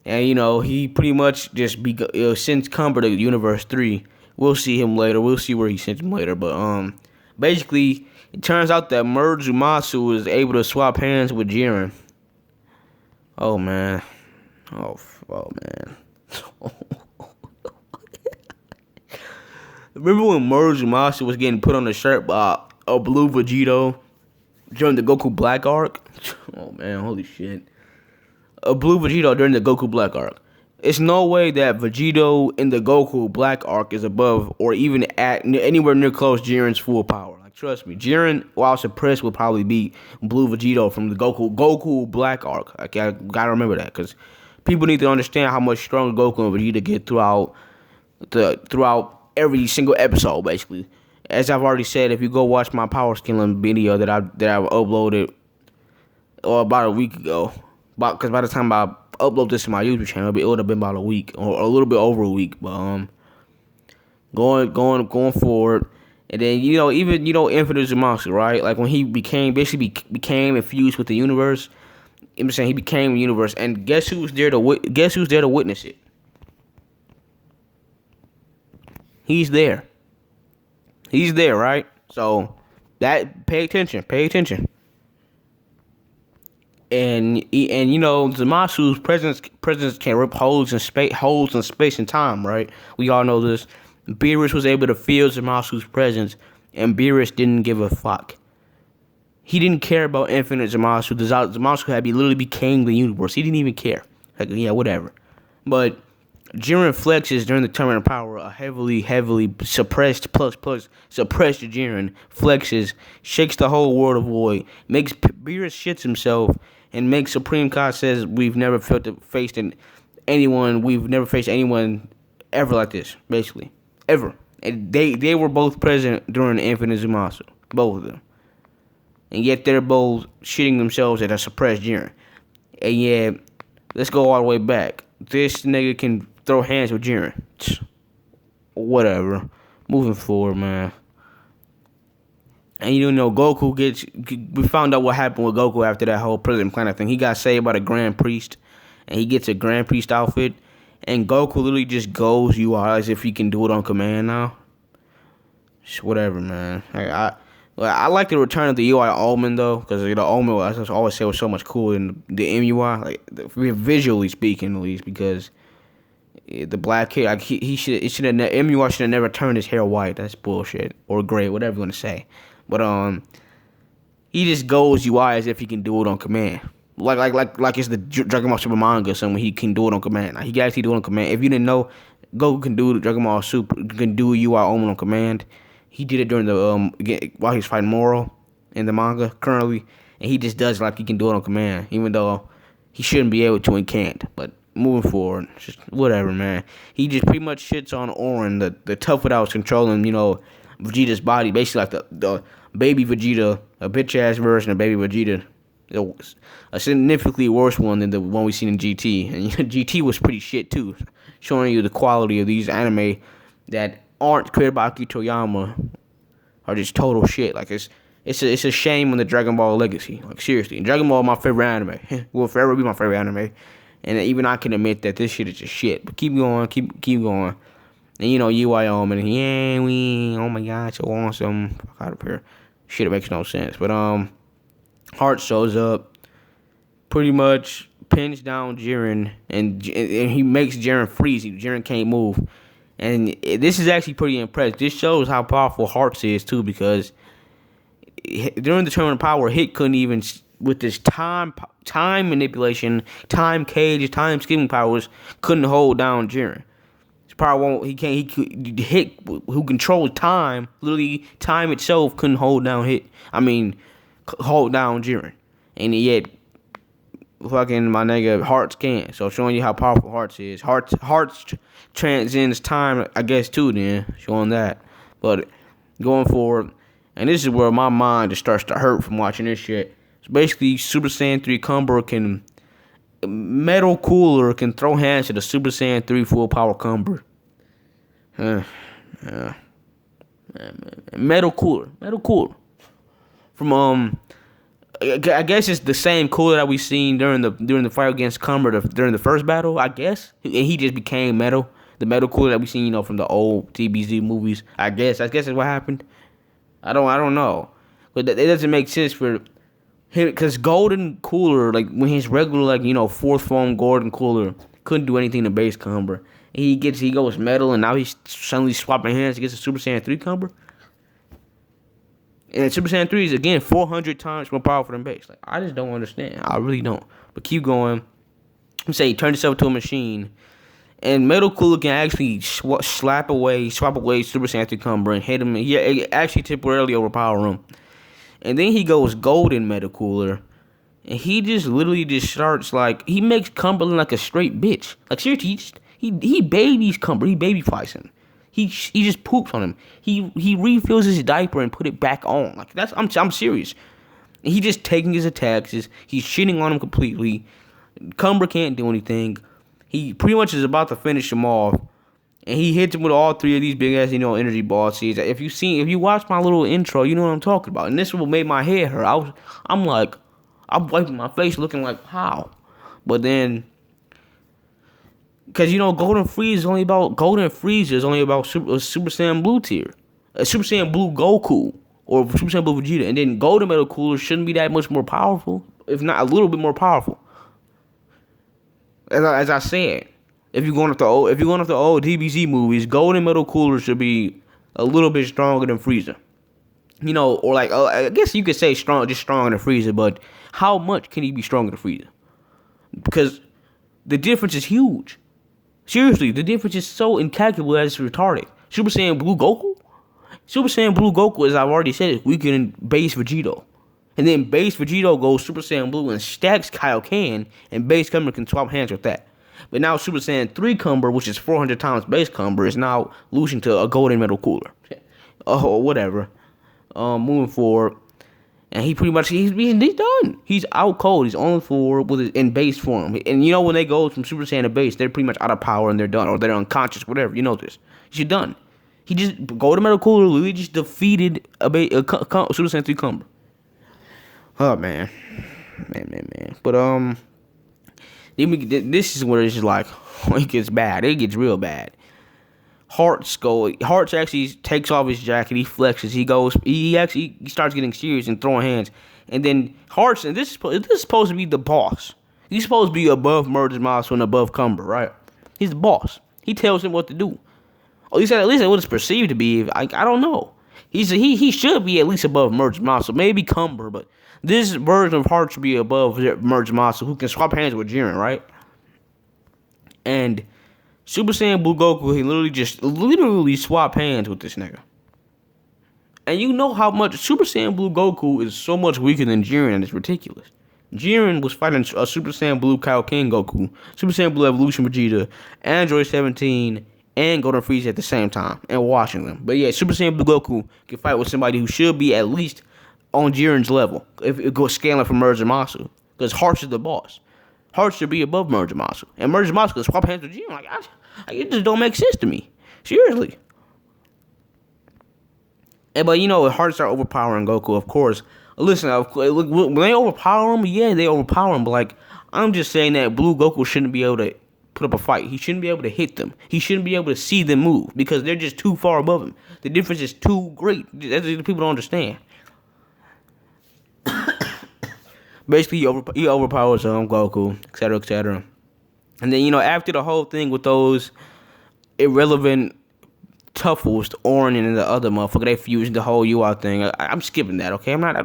And he pretty much just sends Cumber to Universe 3. We'll see him later. We'll see where he sends him later. But basically it turns out that Zumasu is able to swap hands with Jiren. Oh man. Oh man. Remember when Zumasu was getting put on the shirt by a blue Vegito during the Goku Black arc? Oh man, holy shit. A blue Vegito during the Goku Black arc. It's no way that Vegito in the Goku Black arc is above or even at anywhere near close Jiren's full power. Like, trust me, Jiren, while suppressed, will probably be blue Vegito from the Goku Black arc. I gotta remember that, because people need to understand how much stronger Goku and Vegeta get throughout every single episode, basically. As I've already said, if you go watch my power scaling video that I've uploaded about a week ago, because by the time I upload this to my YouTube channel, it would have been about a week or a little bit over a week. But going forward, and then even Infinite Zumasu, right? Like when he became infused with the universe. I'm saying he became the universe, and guess who's there to witness it? He's there. He's there, right? So pay attention. and you know, Zamasu's presence can rip holes in space and time, right? We all know this. Beerus was able to feel Zamasu's presence, and Beerus didn't give a fuck. He didn't care about Infinite Zamasu. Zamasu had literally became the universe. He didn't even care. Like, yeah, whatever. But Jiren flexes during the tournament of power. A heavily suppressed suppressed Jiren flexes, shakes the whole world of void, makes Beerus shits himself, and makes Supreme Kai says we've never faced anyone ever like this, basically. Ever. And they were both present during Infinite Zamasu. Both of them. And yet they're both shitting themselves at a suppressed Jiren. And yeah, let's go all the way back. This nigga can throw hands with Jiren. Whatever. Moving forward, man. And you know, we found out what happened with Goku after that whole prison planet thing. He got saved by the Grand Priest, and he gets a Grand Priest outfit. And Goku literally just goes UI as if he can do it on command now. Just whatever, man. I like the return of the UI Omen though, because the Omen, I always say, was so much cooler than the MUI, like visually speaking at least, because the black hair, like MUI should have never turned his hair white. That's bullshit, or gray, whatever you want to say. But he just goes UI as if he can do it on command, like it's the Dragon Ball Super manga. Something he can do it on command. Like, he can actually do it on command. If you didn't know, Goku can do Dragon Ball Super, can do UI Omen on command. He did it during the while he's fighting Moro in the manga currently, and he just does like he can do it on command, even though he shouldn't be able to and can't. But moving forward, just whatever, man. He just pretty much shits on Orin, the tough that was controlling, you know, Vegeta's body, basically like the baby Vegeta, a bitch ass version of baby Vegeta, a significantly worse one than the one we seen in GT. And GT was pretty shit too, showing you the quality of these anime that aren't created by Akira Toriyama are just total shit. Like, it's a shame on the Dragon Ball legacy. Like, seriously, and Dragon Ball my favorite anime. Will forever be my favorite anime, and even I can admit that this shit is just shit. But keep going, keep going. And you know, UI Omen, and oh my god, so awesome. Fuck out of here. Shit, it makes no sense. But Heart shows up, pretty much pins down Jiren, and he makes Jiren freeze. Jiren can't move. And this is actually pretty impressive. This shows how powerful Hearts is, too, because during the tournament of power, Hit couldn't even, with this time manipulation, time cages, time skipping powers, couldn't hold down Jiren. His power won't, Hit, who controls time, literally time itself, couldn't hold down hold down Jiren. And yet, fucking my nigga Hearts can. So showing you how powerful Hearts is. Hearts transcends time, I guess, too, then, showing that. But going forward, and this is where my mind just starts to hurt from watching this shit. So basically, Super Saiyan 3 Cumber Metal Cooler can throw hands to the Super Saiyan 3 full power Cumber. Metal Cooler. From, I guess it's the same cooler that we seen during the fight against Cumber during the first battle, I guess. And he just became metal. The metal cooler that we seen, you know, from the old TBZ movies. I guess is what happened. I don't know. But it doesn't make sense for him, because Golden Cooler, like when his regular, like, you know, fourth form Golden Cooler couldn't do anything to base Cumber. He goes metal, and now he's suddenly swapping hands against the Super Saiyan 3 Cumber. And Super Saiyan 3 is, again, 400 times more powerful than base. Like, I just don't understand. I really don't. But keep going. Say he turned himself to a machine. And Metal Cooler can actually swap away Super Saiyan 3 Cumber and hit him. He actually temporarily overpower him. And then he goes Golden Metal Cooler. And he just literally just starts, like, he makes Cumberland like a straight bitch. Like, seriously, he babies Cumber. He baby fights him. He just poops on him. He refills his diaper and put it back on. Like, I'm serious. He just taking his attacks. He's shitting on him completely. Cumber can't do anything. He pretty much is about to finish him off, and he hits him with all three of these big ass, you know, energy ball seeds. If you watch my little intro, you know what I'm talking about. And this is what made my head hurt. I'm wiping my face, looking like, how? But then, because, you know, Golden Frieza is only about Super Saiyan Blue tier, Super Saiyan Blue Goku, or Super Saiyan Blue Vegeta, and then Golden Metal Cooler shouldn't be that much more powerful. if not a little bit more powerful. As I said, if you're going off the old DBZ movies, Golden Metal Cooler should be a little bit stronger than Frieza. You know, or like I guess you could say stronger than Frieza, but how much can he be stronger than Frieza? Because the difference is huge. Seriously, the difference is so incalculable that it's retarded. Super Saiyan Blue Goku? Super Saiyan Blue Goku, as I've already said, is weaker than base Vegito. And then base Vegito goes Super Saiyan Blue and stacks Kaioken, and base Cumber can swap hands with that. But now Super Saiyan 3 Cumber, which is 400 times base Cumber, is now losing to a Golden Metal Cooler. Oh, whatever. Moving forward. And he pretty much, he's done. He's out cold. He's only in base form. And you know when they go from Super Saiyan to base, they're pretty much out of power and they're done. Or they're unconscious, whatever. You know this. He's done. He just, Golden Metal Cooler literally just defeated a Super Saiyan 3 Cumber. Oh, man. Man. But, this is where it's just like, it gets bad. It gets real bad. Hearts actually takes off his jacket. He flexes. He starts getting serious and throwing hands. And then Hearts, and this is supposed to be the boss. He's supposed to be above Murder's Monster and above Cumber, right? He's the boss. He tells him what to do. At least that's what it's perceived to be. I don't know. He should be at least above Murder's Monster. Maybe Cumber, but this version of Hearts should be above Murder's Monster, who can swap hands with Jiren, right? And Super Saiyan Blue Goku, he literally swap hands with this nigga. And you know how much Super Saiyan Blue Goku is so much weaker than Jiren, and it's ridiculous. Jiren was fighting a Super Saiyan Blue Kaioken Goku, Super Saiyan Blue Evolution Vegeta, Android 17, and Golden Frieza at the same time, and watching them. But yeah, Super Saiyan Blue Goku can fight with somebody who should be at least on Jiren's level, if it goes scaling from Murder Masu, because Hearts is the boss. Hearts should be above Murder Masu, and Murder Masu can swap hands with Jiren. Like, it just don't make sense to me. Seriously. But you know, Hearts are overpowering Goku, of course. Listen, when they overpower him, yeah, they overpower him. But like, I'm just saying that Blue Goku shouldn't be able to put up a fight. He shouldn't be able to hit them. He shouldn't be able to see them move because they're just too far above him. The difference is too great. That's what people don't understand. Basically, he overpowers Goku, etc., etc. And then, you know, after the whole thing with those irrelevant Tuffles, the Orin and the other motherfucker, they fused the whole UI thing. I'm skipping that, okay? How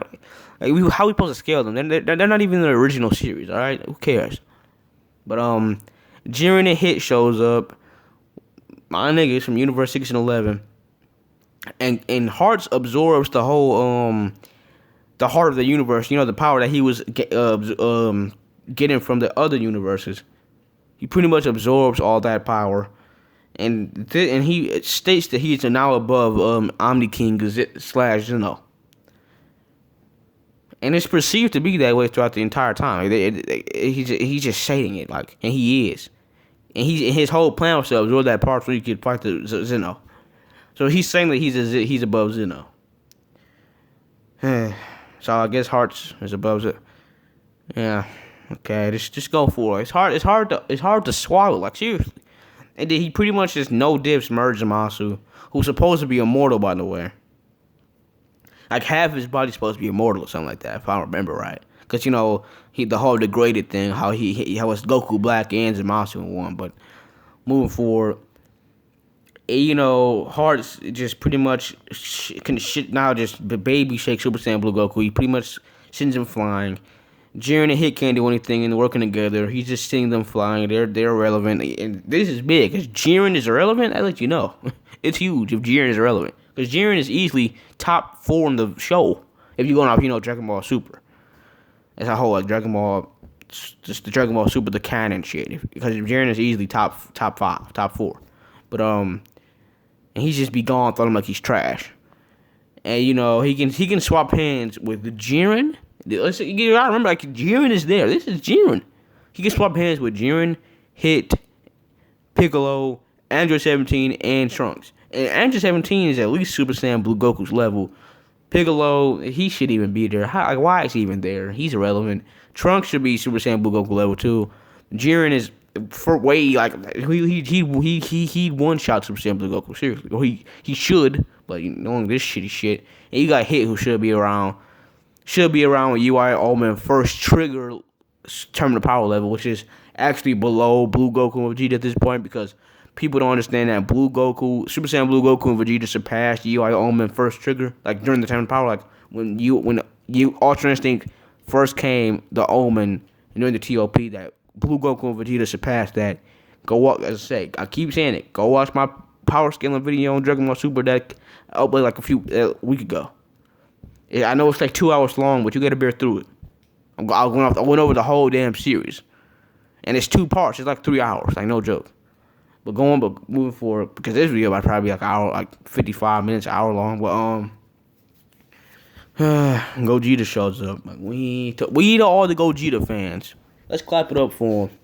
we supposed to scale them? They're not even in the original series, all right? Who cares? But Jiren and Hit shows up. My niggas from Universe 6 and 11, and Hearts absorbs the whole the heart of the universe. You know, the power that he was getting from the other universes. He pretty much absorbs all that power. And he states that he is now above Omni King / Zeno. And it's perceived to be that way throughout the entire time. He's just stating it, like, and he is. And his whole plan was to absorb that part so he could fight the Zeno. So he's saying that he's above Zeno. So I guess Hearts is above it. Yeah. Okay, just go for it. It's hard to swallow, like, seriously. And then he pretty much just no-dips Merge Zamasu, who's supposed to be immortal, by the way. Like, half his body's supposed to be immortal or something like that, if I remember right. Because, you know, the whole degraded thing, how it's Goku Black and Zamasu in one. But moving forward, you know, Hearts just pretty much can now just baby shake Super Saiyan Blue Goku. He pretty much sends him flying. Jiren and Hit can't do anything and working together. He's just seeing them flying. They're irrelevant. And this is big. Because Jiren is irrelevant, I let you know. It's huge if Jiren is irrelevant. Because Jiren is easily top 4 in the show. If you're going off, you know, Dragon Ball Super. That's a whole, like, Dragon Ball, just the Dragon Ball Super, the canon shit. Because Jiren is easily top 5, top 4. But, and he's just be gone, throw him like he's trash. And, you know, he can swap hands with the Jiren. You gotta remember, like, Jiren is there. This is Jiren. He can swap hands with Jiren, Hit, Piccolo, Android 17, and Trunks. And Android 17 is at least Super Saiyan Blue Goku's level. Piccolo, he should even be there. Why is he even there? He's irrelevant. Trunks should be Super Saiyan Blue Goku level 2. Jiren is for way, like, he one-shot Super Saiyan Blue Goku, seriously. Or he should, but knowing this shitty shit. And you got Hit, who should be around should be around when UI Omen first trigger terminal power level, which is actually below Blue Goku and Vegeta at this point, because people don't understand that Super Saiyan Blue Goku and Vegeta surpassed UI Omen first trigger, like during the terminal power, like when Ultra Instinct first came, the Omen, and during the TOP, that Blue Goku and Vegeta surpassed that. Go watch, as I say, I keep saying it. Go watch my power scaling video on Dragon Ball Super that I uploaded like a week ago. I know it's like 2 hours long, but you gotta bear through it. I went over the whole damn series, and it's 2 parts. It's like 3 hours, like no joke. But moving forward, because this video might probably be like an hour, like 55 minutes, an hour long. But Gogeta shows up. Like, we all the Gogeta fans. Let's clap it up for him.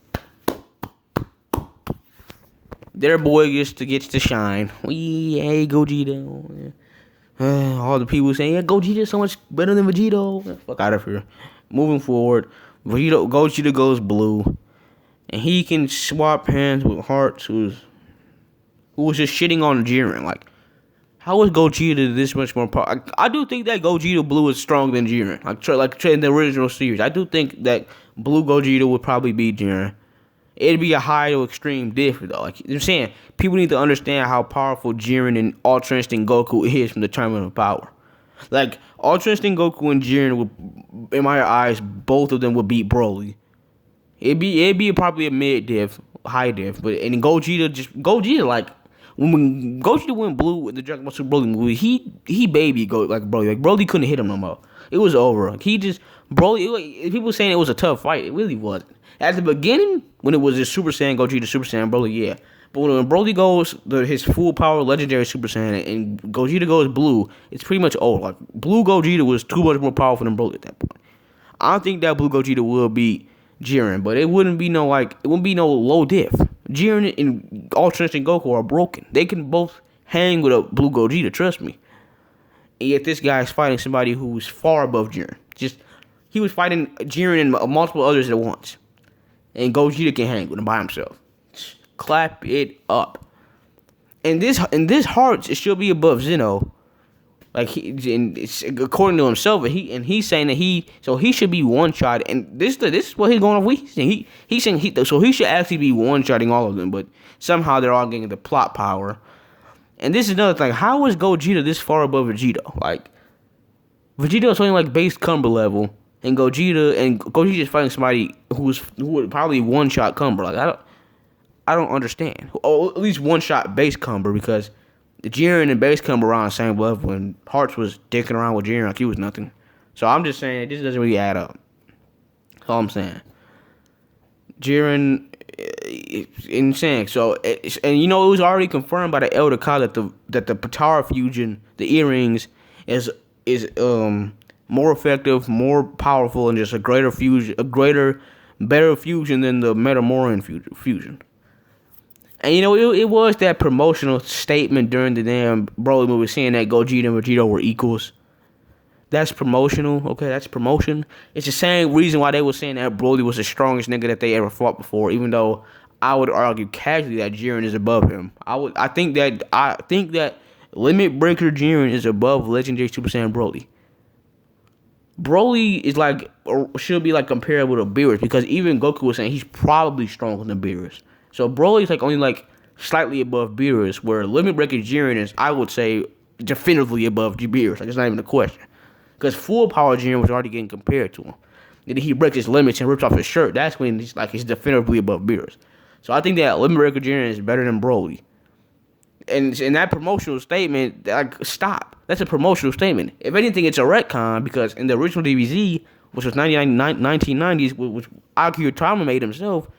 Their boy gets to shine. Hey Gogeta. All the people saying, yeah, Gogeta so much better than Vegeta. Fuck out of here. Moving forward, Gogeta goes blue, and he can swap hands with Hearts, who was just shitting on Jiren. Like, how is Gogeta this much more powerful? I do think that Gogeta Blue is stronger than Jiren. Like in the original series, I do think that Blue Gogeta would probably beat Jiren. It'd be a high to extreme difference, though. Like I'm saying, people need to understand how powerful Jiren and Ultra Instinct Goku is from the terminal power. Like, Ultra Instinct Goku and Jiren would, in my eyes, both of them would beat Broly. It'd be probably a mid diff, high diff, but and Gogeta like when Gogeta went blue with the Dragon Ball Super Broly movie, he baby go like Broly. Like Broly couldn't hit him no more. It was over. Like, people saying it was a tough fight. It really wasn't. At the beginning, when it was just Super Saiyan Gogeta, Super Saiyan Broly, yeah. But when Broly goes his full power legendary Super Saiyan and Gogeta goes blue, it's pretty much over. Like, blue Gogeta was too much more powerful than Broly at that point. I don't think that blue Gogeta will beat Jiren, but it wouldn't be no low diff. Jiren and Ultra Instinct Goku are broken. They can both hang with a blue Gogeta, trust me. And yet this guy is fighting somebody who's far above Jiren. He was fighting Jiren and multiple others at once. And Gogeta can hang with him by himself. Clap it up. And this Hearts, it should be above Zeno. Like according to himself, and he's saying that he should be one shot. And this is what he's going off with. He's saying he should actually be one shotting all of them, but somehow they're all getting the plot power. And this is another thing. How is Gogeta this far above Vegeta? Like, Vegeta is only like base Cumber level. And Gogeta is fighting somebody who would probably one shot Cumber. Like, I don't understand. Or at least one shot base Cumber, because the Jiren and base Cumber were on the same level, and Hearts was dicking around with Jiren like he was nothing. So I'm just saying this doesn't really add up. That's all I'm saying. Jiren, insane. So and it was already confirmed by the Elder Kai that the Potara fusion, the earrings, is more effective, more powerful, and just a greater fusion, better fusion than the Metamoran fusion. And it was that promotional statement during the damn Broly movie saying that Gogeta and Vegeta were equals. That's promotional, okay? That's promotion. It's the same reason why they were saying that Broly was the strongest nigga that they ever fought before, even though I would argue casually that Jiren is above him. I think that Limit Breaker Jiren is above Legendary Super Saiyan Broly. Broly is like, or should be like comparable to Beerus, because even Goku was saying he's probably stronger than Beerus. So Broly's like only like slightly above Beerus, where Limit Breaker Jiren is, I would say, definitively above Beerus. Like, it's not even a question. Because full power Jiren was already getting compared to him. And then he breaks his limits and rips off his shirt. That's when he's definitively above Beerus. So I think that Limit Breaker Jiren is better than Broly. And in that promotional statement, like, stop. That's a promotional statement. If anything, it's a retcon, because in the original DBZ, which was 1990s, which Akira Toriyama made himself,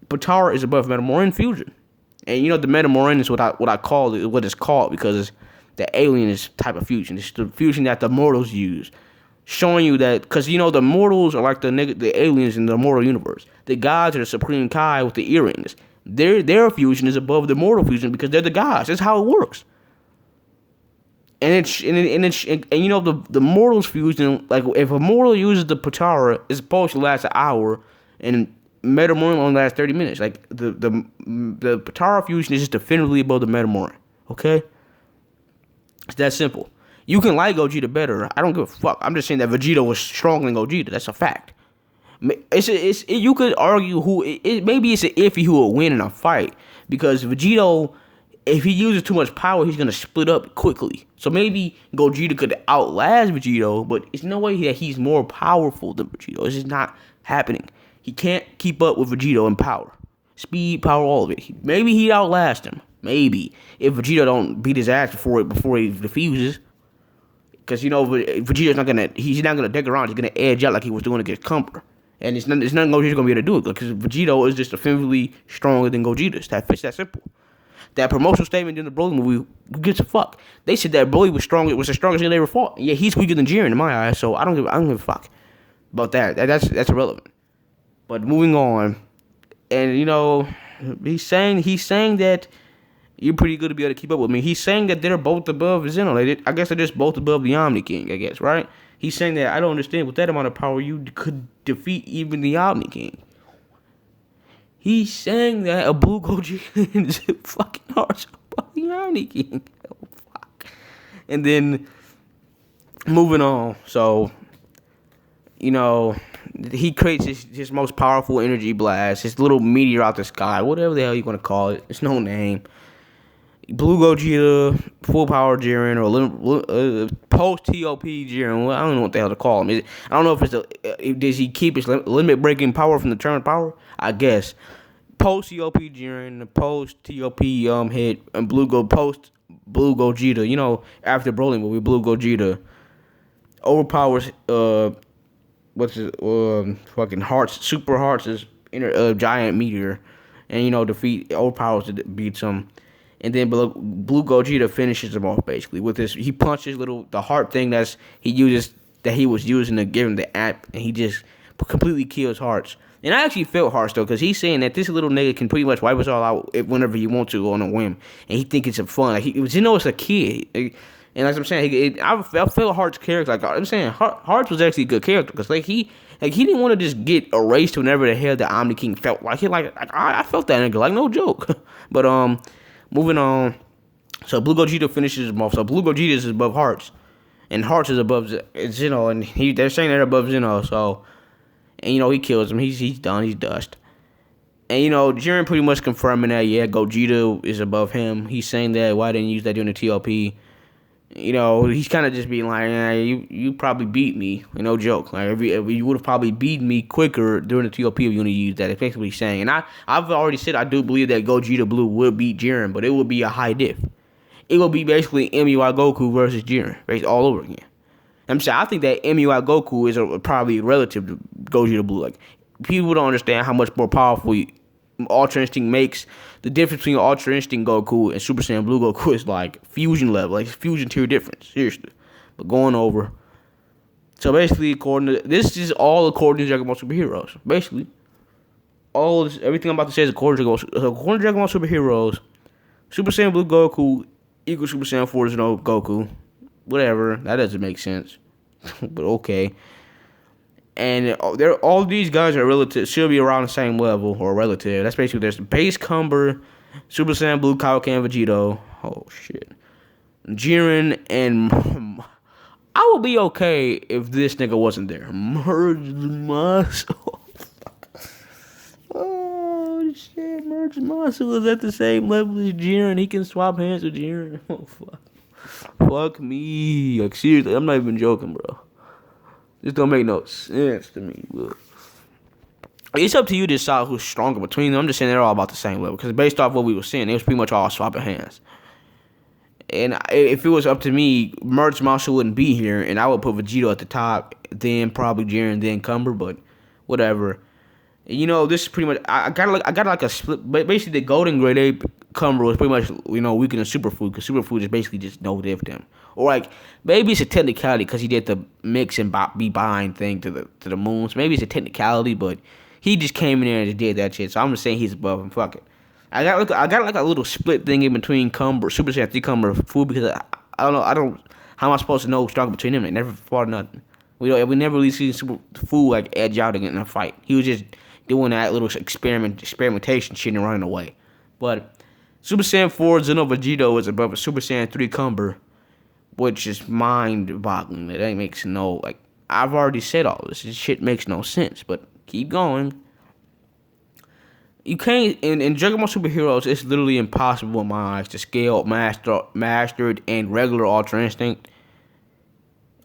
Potara is above Metamoran fusion. And the Metamoran is what I call it, what it's called, because it's the alienist type of fusion. It's the fusion that the mortals use. Showing you that, because the mortals are like the aliens in the mortal universe. The gods are the Supreme Kai with the earrings. Their fusion is above the mortal fusion because they're the gods. That's how it works. And the mortals fusion, like, if a mortal uses the Potara, it's supposed to last an hour, and Metamoran only lasts 30 minutes. Like, the Potara fusion is just definitively above the Metamoran. Okay? It's that simple. You can like Gogeta better. I don't give a fuck. I'm just saying that Vegeta was stronger than Gogeta. That's a fact. You could argue maybe it's an iffy who will win in a fight because Vegito, if he uses too much power, he's gonna split up quickly. So maybe Gogeta could outlast Vegito, but it's no way that he's more powerful than Vegito. It's just not happening. He can't keep up with Vegito in power, speed, power, all of it. Maybe he'd outlast him. Maybe if Vegito don't beat his ass before he defuses. Because, Vegeta's he's not going to dick around. He's going to edge out like he was doing against Cumber. And it's nothing Gogeta's going to be able to do it. Because Vegito is just definitively stronger than Gogeta. It's that simple. That promotional statement in the Broly movie, who gives a fuck? They said that Broly was the strongest thing they ever fought. Yeah, he's weaker than Jiren in my eyes, so I don't give a fuck about that. That's irrelevant. But moving on. And, he's saying that you're pretty good to be able to keep up with me. He's saying that they're both above Zeno. I guess they're just both above the Omni King, I guess, right? He's saying that I don't understand with that amount of power you could defeat even the Omni King. He's saying that a Blue Gogeta is fucking hard above the Omni King. Oh, fuck. And then, moving on. So, he creates his most powerful energy blast, his little meteor out the sky, whatever the hell you want to call it. It's no name. Blue Gogeta, full power Jiren, or post TOP Jiren. Well, I don't know what the hell to call him. I don't know if does he keep his limit breaking power from the turn power? I guess. Post TOP Jiren, post TOP hit, and post Blue Gogeta. After Broly movie, Blue Gogeta overpowers fucking Hearts, Super Hearts' giant meteor, and overpowers it, beats him. And then Blue Gogeta finishes him off basically with this. He punches the heart thing that he was using to give him the app, and he just completely kills Hearts. And I actually felt Hearts though, because he's saying that this little nigga can pretty much wipe us all out whenever he wants to on a whim, and he think it's fun. Like it's a kid, and like I'm saying, I felt Hearts' character. Like I'm saying, Hearts was actually a good character because he didn't want to just get erased whenever the hell the Omni King felt like it. I felt that nigga, like no joke. But moving on. So Blue Gogeta finishes him off. So Blue Gogeta is above Hearts, and Hearts is above Zeno, and they're saying they're above Zeno. So, and he kills him. He's done. He's dust. And Jiren pretty much confirming that Gogeta is above him. He's saying that why didn't you use that during the TOP? He's kind of just being like, you probably beat me. No joke. Like if you would have probably beaten me quicker during the TOP if you only used that. That's basically what he's saying. And I've already said I do believe that Gogeta Blue would beat Jiren, but it would be a high diff. It will be basically MUI Goku versus Jiren, basically all over again. I'm saying I think that MUI Goku is probably relative to Gogeta Blue. Like people don't understand how much more powerful Ultra Instinct makes. The difference between Ultra Instinct Goku and Super Saiyan Blue Goku is like fusion level, like fusion tier difference. Seriously. But going over. So basically, this is all according to Dragon Ball Super Heroes. Basically, everything I'm about to say is according to Dragon Ball Super Heroes. Super Saiyan Blue Goku equals Super Saiyan 4 Zeno Goku. Whatever. That doesn't make sense. But okay. And all these guys are relative, should be around the same level or relative. That's basically there's base Cumber, Super Saiyan Blue, Kaioken, Vegito. Oh shit, Jiren, and I would be okay if this nigga wasn't there. Merge Muscle. Oh shit, Merge Muscle is at the same level as Jiren. He can swap hands with Jiren. Oh fuck, fuck me. Like seriously, I'm not even joking, bro. This don't make no sense to me, but it's up to you to decide who's stronger between them. I'm just saying they're all about the same level because based off what we were seeing, it was pretty much all swapping hands. And if it was up to me, Merch Marshall wouldn't be here, and I would put Vegito at the top, then probably Jiren, then Cumber, but whatever. This is pretty much I got like a split, but basically the Golden Grade Ape Cumber was pretty much weaker than Superfood because Superfood is basically just no diff them. Or like maybe it's a technicality because he did the mix and be bind thing to the moon. So maybe it's a technicality, but he just came in there and just did that shit. So I'm just saying he's above him. Fuck it. I got like a little split thing in between Cumber, Super Saiyan 3 Cumber Food because I don't know. How am I supposed to know who's stronger between them? They never fought nothing. We never really seen Super Food like edge out in a fight. He was just doing that little experimentation shit and running away. But Super Saiyan 4 Zeno Vegito is above a Super Saiyan 3 Cumber. which is mind-boggling. It ain't makes no, like, I've already said all this. This shit makes no sense, but keep going. You can't, in Dragon Ball Super Heroes, it's literally impossible in my eyes to scale mastered and regular Ultra Instinct.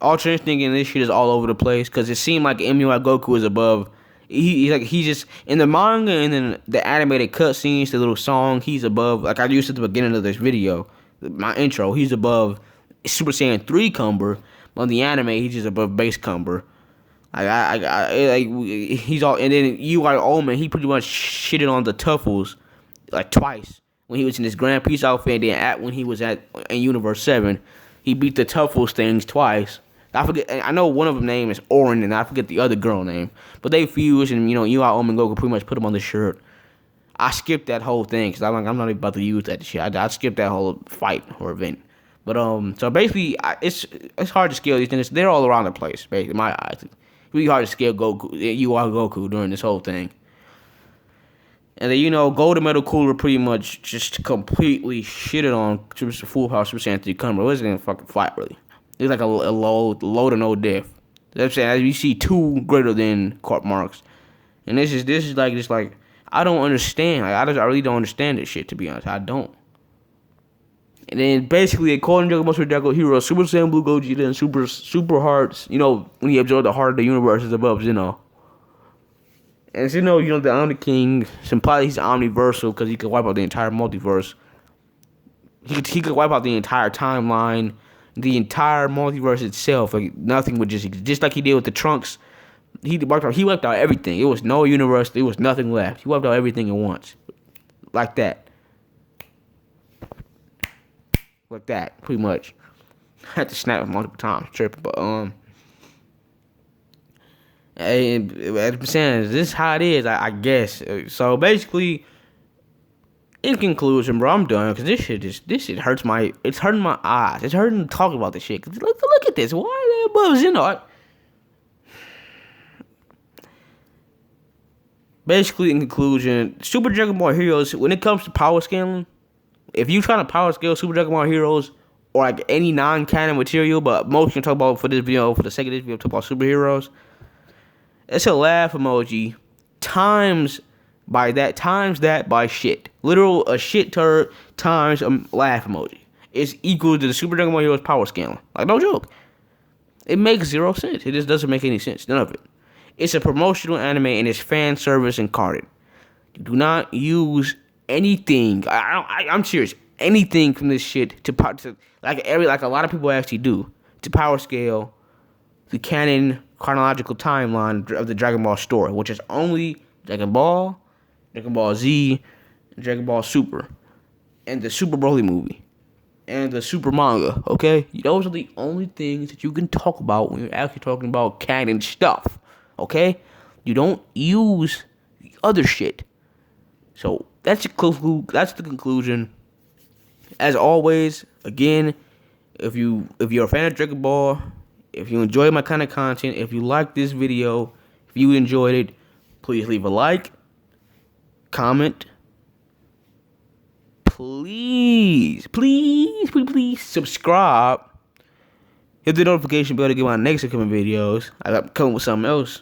Ultra Instinct in this shit is all over the place, because it seemed like MUI Goku is above. He's just, in the manga and then the animated cutscenes, the little song, he's above, like I used at the beginning of this video, my intro, he's above Super Saiyan 3 Cumber. On the anime, he's just above base Cumber. He's all, and then UI Omen, he pretty much shitted on the Tuffles like twice when he was in his Grand Peace outfit, and then when he was in Universe 7, he beat the Tuffles things twice. I forget. I know one of them name is Orin, and I forget the other girl name. But they fused, and UI Omen Goku pretty much put him on the shirt. I skipped that whole thing because I'm not even about to use that shit. I skipped that whole fight or event. But so basically, it's hard to scale these things. They're all around the place, basically, in my eyes. It's really hard to scale Goku, UI Goku during this whole thing. And then, Golden Metal Cooler pretty much just completely shitted on Full Power Super Saiyan 3 Cumber. It wasn't even a fucking fight, really. It was like a low to no diff. That's what I'm saying. As you see, 2 greater than court marks. And this is like, I don't understand. Like, I really don't understand this shit, to be honest. I don't. And then basically, according to Dragon Ball Super Heroes, Super Saiyan Blue Gogeta and Super Hearts, when he absorbed the heart of the universe is above Zeno. And Zeno, the Omni King, implies he's omniversal because he could wipe out the entire multiverse. He could wipe out the entire timeline, the entire multiverse itself. Like, nothing would just like he did with the Trunks. He wiped out everything. It was no universe. There was nothing left. He wiped out everything at once, like that. Like that, pretty much. I had to snap it multiple times, tripping, but and as I'm saying, this is how it is, I guess. So basically, in conclusion, bro, I'm done because this shit hurts it's hurting my eyes. It's hurting talking about this shit. Cause look at this. Why are they above Basically, in conclusion, Super Dragon Ball Heroes, when it comes to power scaling, if you trying to power scale Super Dragon Ball Heroes or like any non-canon material, but most can talk about for this video, for the sake of this video, talk about superheroes, it's a laugh emoji times that by shit. Literal a shit turd times a laugh emoji. It's equal to the Super Dragon Ball Heroes power scaling. Like, no joke. It makes zero sense. It just doesn't make any sense. None of it. It's a promotional anime and it's fan service incarnate. You do not use anything. I'm serious. Anything from this shit to like a lot of people actually do to power scale the canon chronological timeline of the Dragon Ball story, which is only Dragon Ball, Dragon Ball Z, and Dragon Ball Super, and the Super Broly movie, and the Super manga. Okay, those are the only things that you can talk about when you're actually talking about canon stuff. Okay, you don't use the other shit. So that's the conclusion. As always, again, if you're a fan of Dragon Ball, if you enjoy my kind of content, if you like this video, if you enjoyed it, please leave a like, comment, please subscribe, hit the notification bell to get my next upcoming videos. I got coming with something else.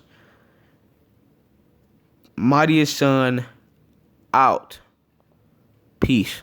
Mightiest Son out. Peace.